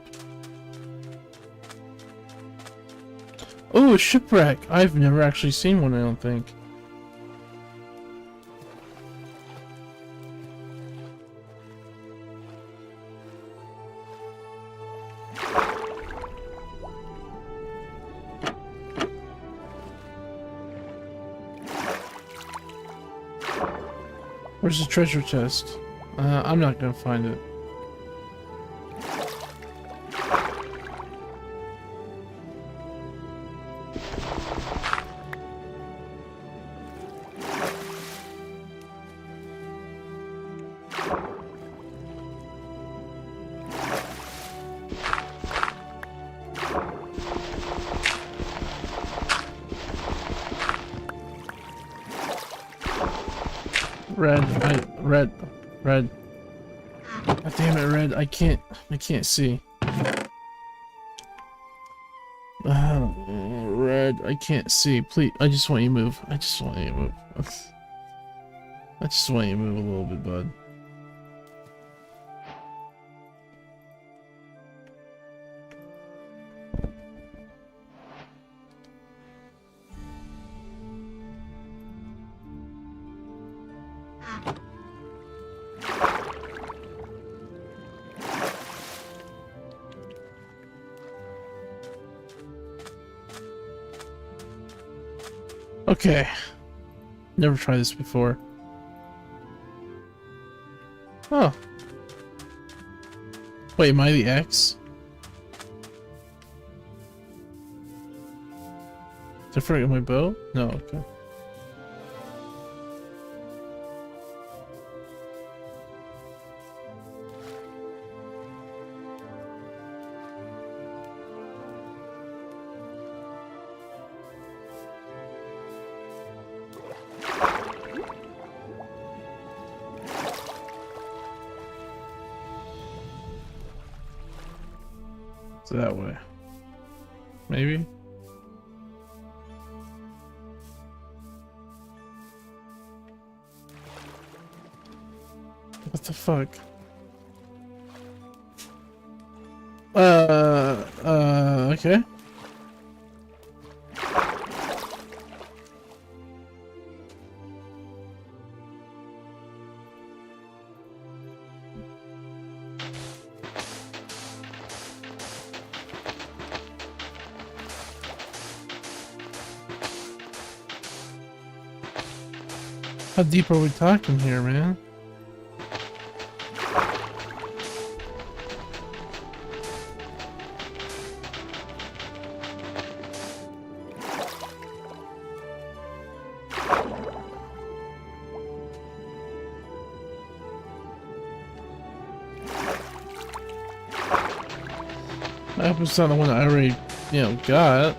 Oh, a shipwreck! I've never actually seen one, I don't think. Where's the treasure chest? I'm not gonna find it. Red. God damn it, Red. I can't see. Red, I can't see. Please, I just want you to move. I just want you to move a little bit, bud. Okay. Never tried this before. Oh. Wait, am I the X? Did I forget my bow? No, okay. That way. Maybe? What the fuck? Okay. How deep are we talking here, man? I hope it's not the one that I already, got.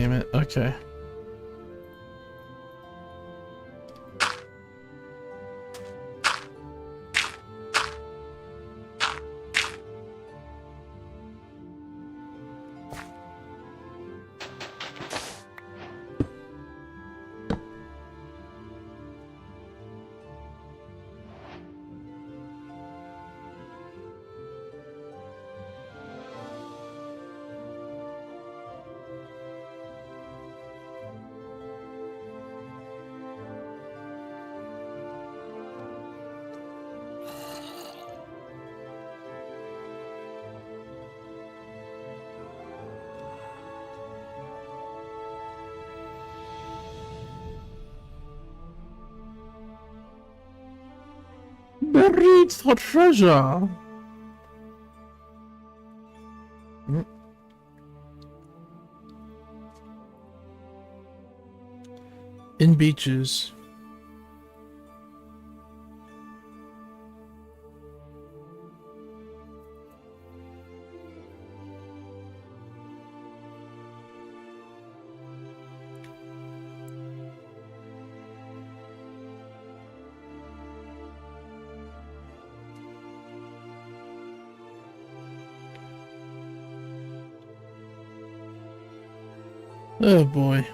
damn it. Okay. Buried for treasure. In beaches. Oh boy.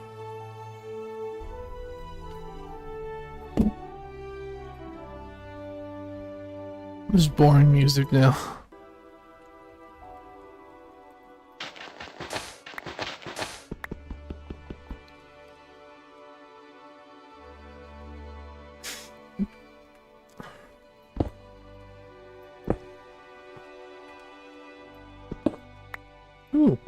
This is boring music now. Ooh.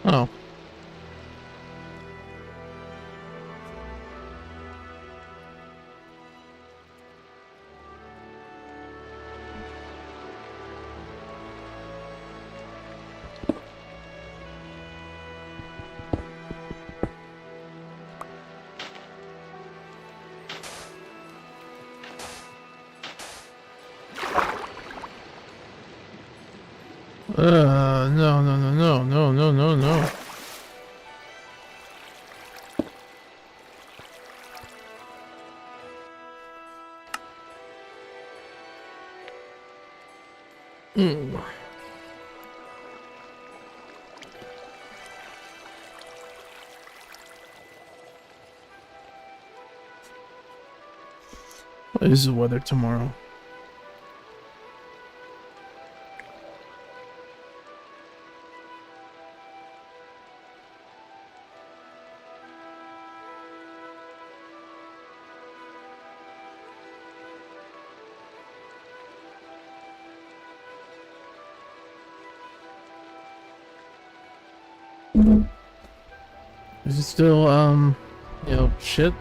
Oh. No, no, no, no, no, no, no, no. What is the weather tomorrow? Is it still, you know, shit?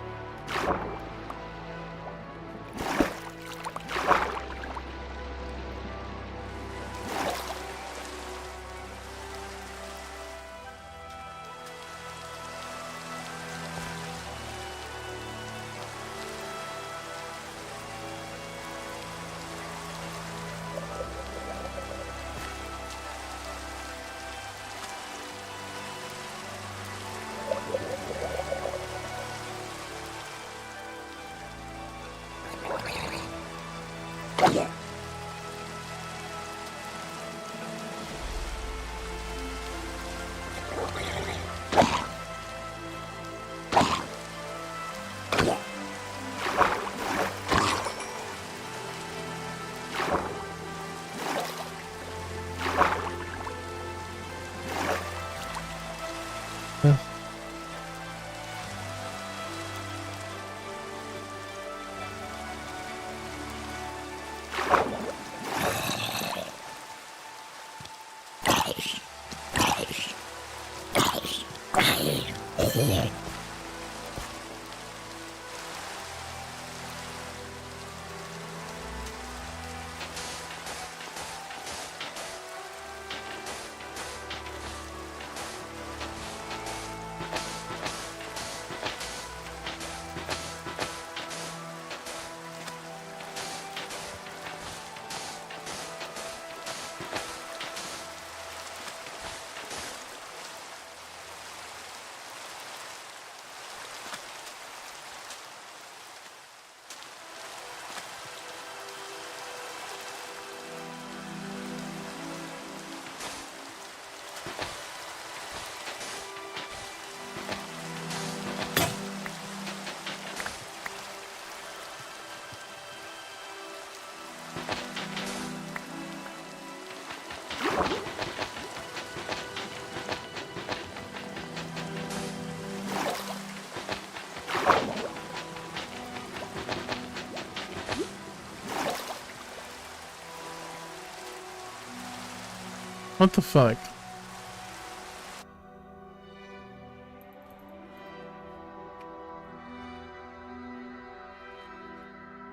What the fuck?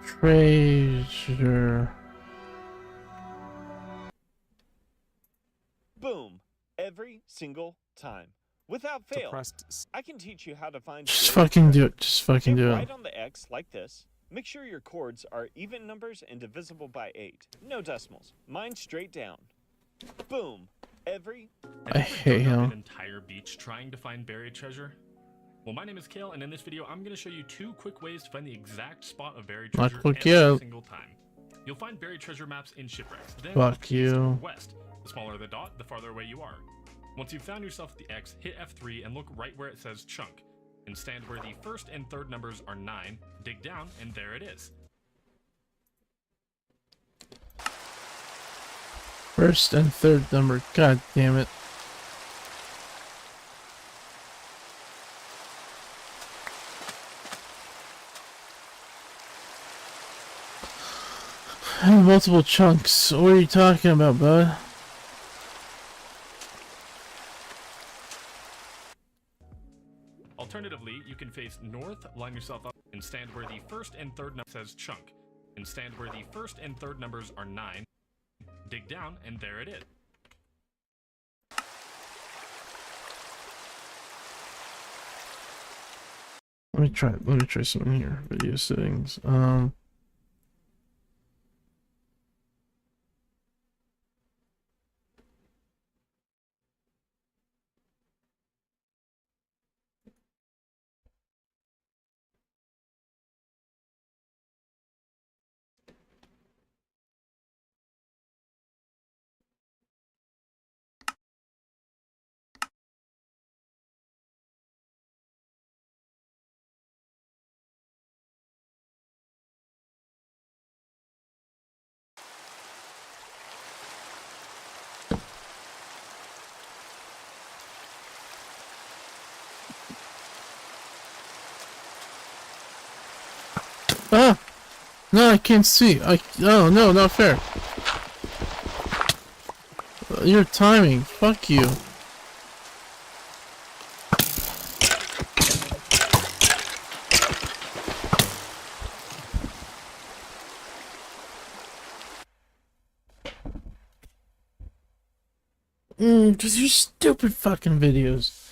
Treasure. Boom. Every single time. Without fail. Suppressed I can teach you how to find Just buried fucking do treasure. it. Just fucking Hit do right it. on the X like this. Make sure your chords are even numbers and divisible by 8. No decimals. Mine straight down. Boom. Every... I hate Dug up him. an entire beach trying to find buried treasure? Well, my name is Kale, and in this video, I'm going to show you 2 quick ways to find the exact spot of buried Not treasure quick every yet. single time. You'll find buried treasure maps in shipwrecks. Then Fuck east you. or west. The smaller the dot, the farther away you are. Once you've found yourself at the X, hit F3 and look right where it says chunk, and stand where the first and third numbers are 9. Dig down, and there it is. First and third number. God damn it. Multiple chunks. What are you talking about, bud? Alternatively, you can face north, line yourself up, and stand where the first and third number says chunk, and stand where the first and third numbers are 9. Dig down, and there it is. Let me try something here. Video settings. Ah! No, I can't see. Oh no, not fair. Your timing. Fuck you. Just your stupid fucking videos.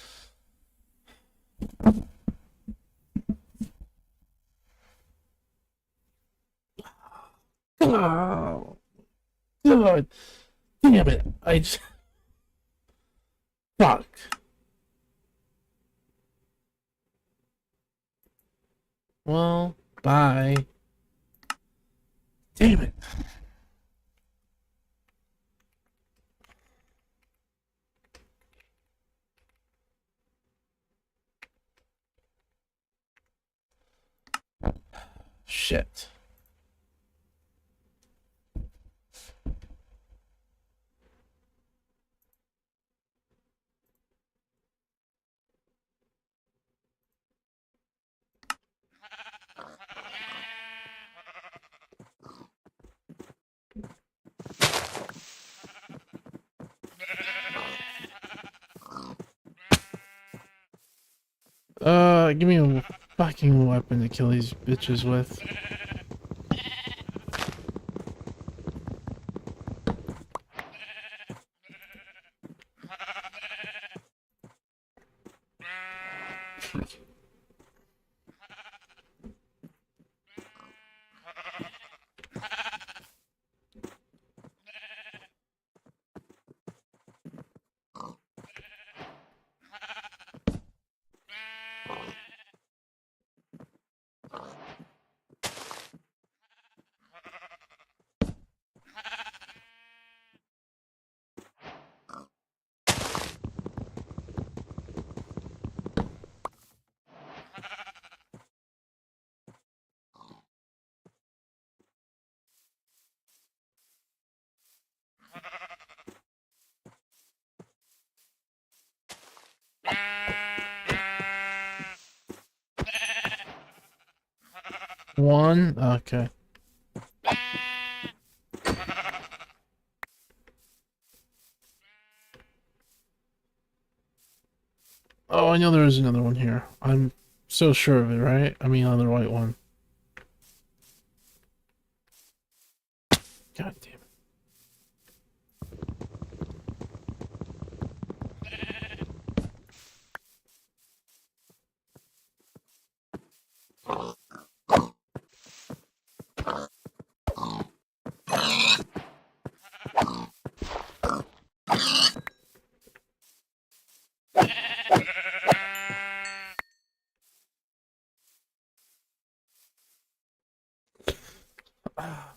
Oh, God damn it. I just... Fuck. Well, bye. Damn it. Shit. Give me a fucking weapon to kill these bitches with. One? Okay. Oh, I know there is another one here. I'm so sure of it, right? I mean, on the right one. God damn it.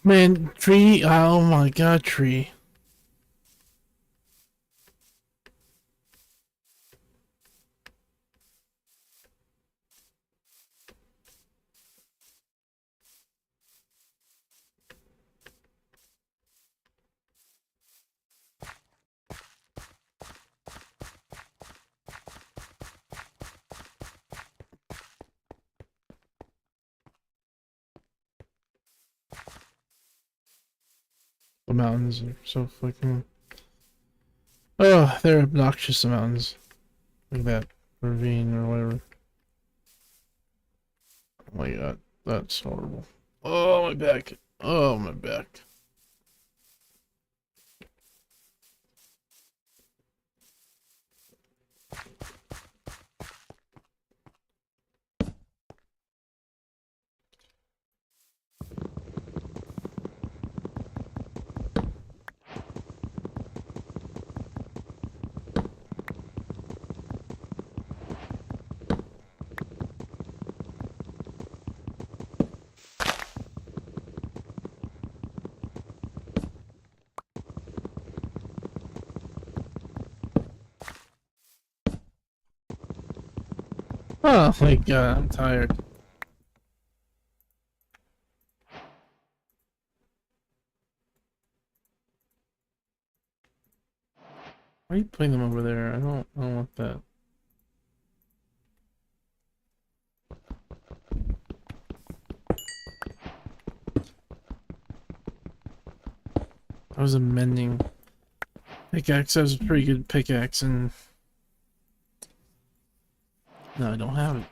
Man, tree. Oh my god, tree. The mountains are so fucking. Oh, they're obnoxious, the mountains. Like that ravine or whatever. Oh my god, that's horrible. Oh, my back. Oh, my back. Oh my god, I'm tired. Why are you putting them over there? I don't want that. I was a mending pickaxe. That was a pretty good pickaxe, and no, I don't have it.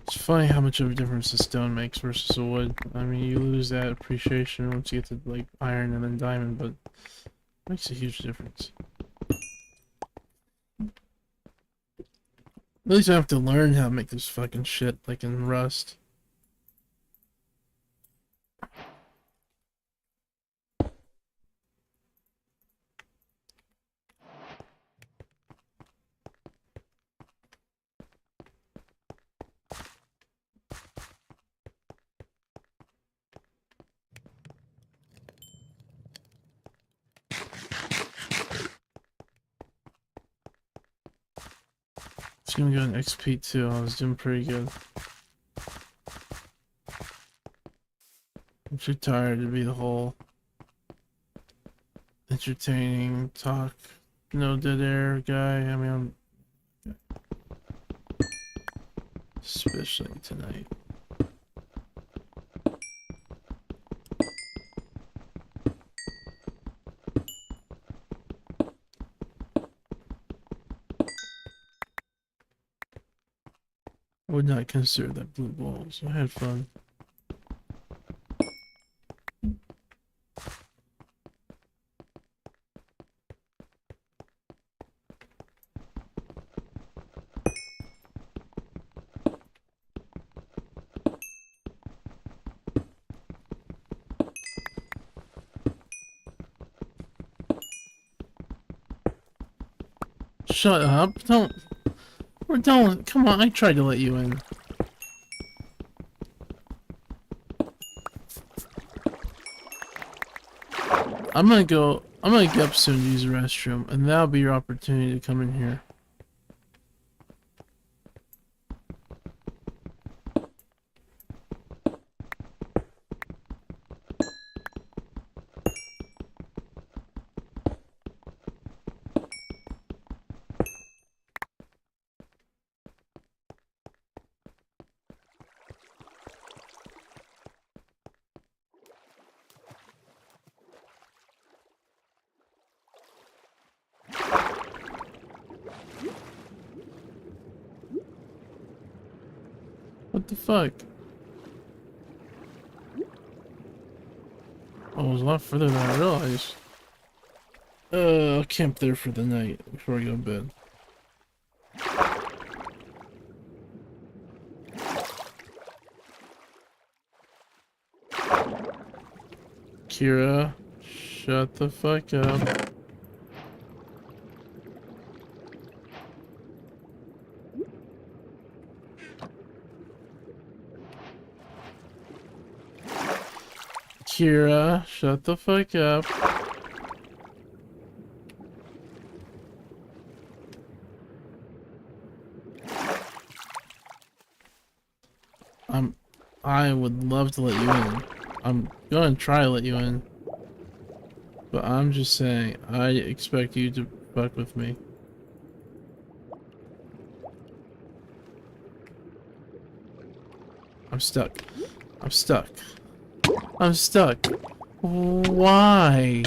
It's funny how much of a difference the stone makes versus the wood. I mean, you lose that appreciation once you get to like iron and then diamond, but it makes a huge difference. At least I have to learn how to make this fucking shit, like in Rust. It's gonna go in XP too. I was doing pretty good. I'm too tired to be the whole entertaining talk, no dead air guy. I mean, I'm Especially tonight. I would not consider that blue balls. I had fun. Shut up. Don't. We're done. Come on, I tried to let you in. I'm gonna get up soon to use the restroom, and that'll be your opportunity to come in here. What the fuck? Oh, it was a lot further than I realized. I'll camp there for the night before I go to bed. Kira, shut the fuck up. Kira, shut the fuck up. I would love to let you in. I'm gonna try to let you in. But I'm just saying, I expect you to fuck with me. I'm stuck. I'm stuck. I'm stuck. Why?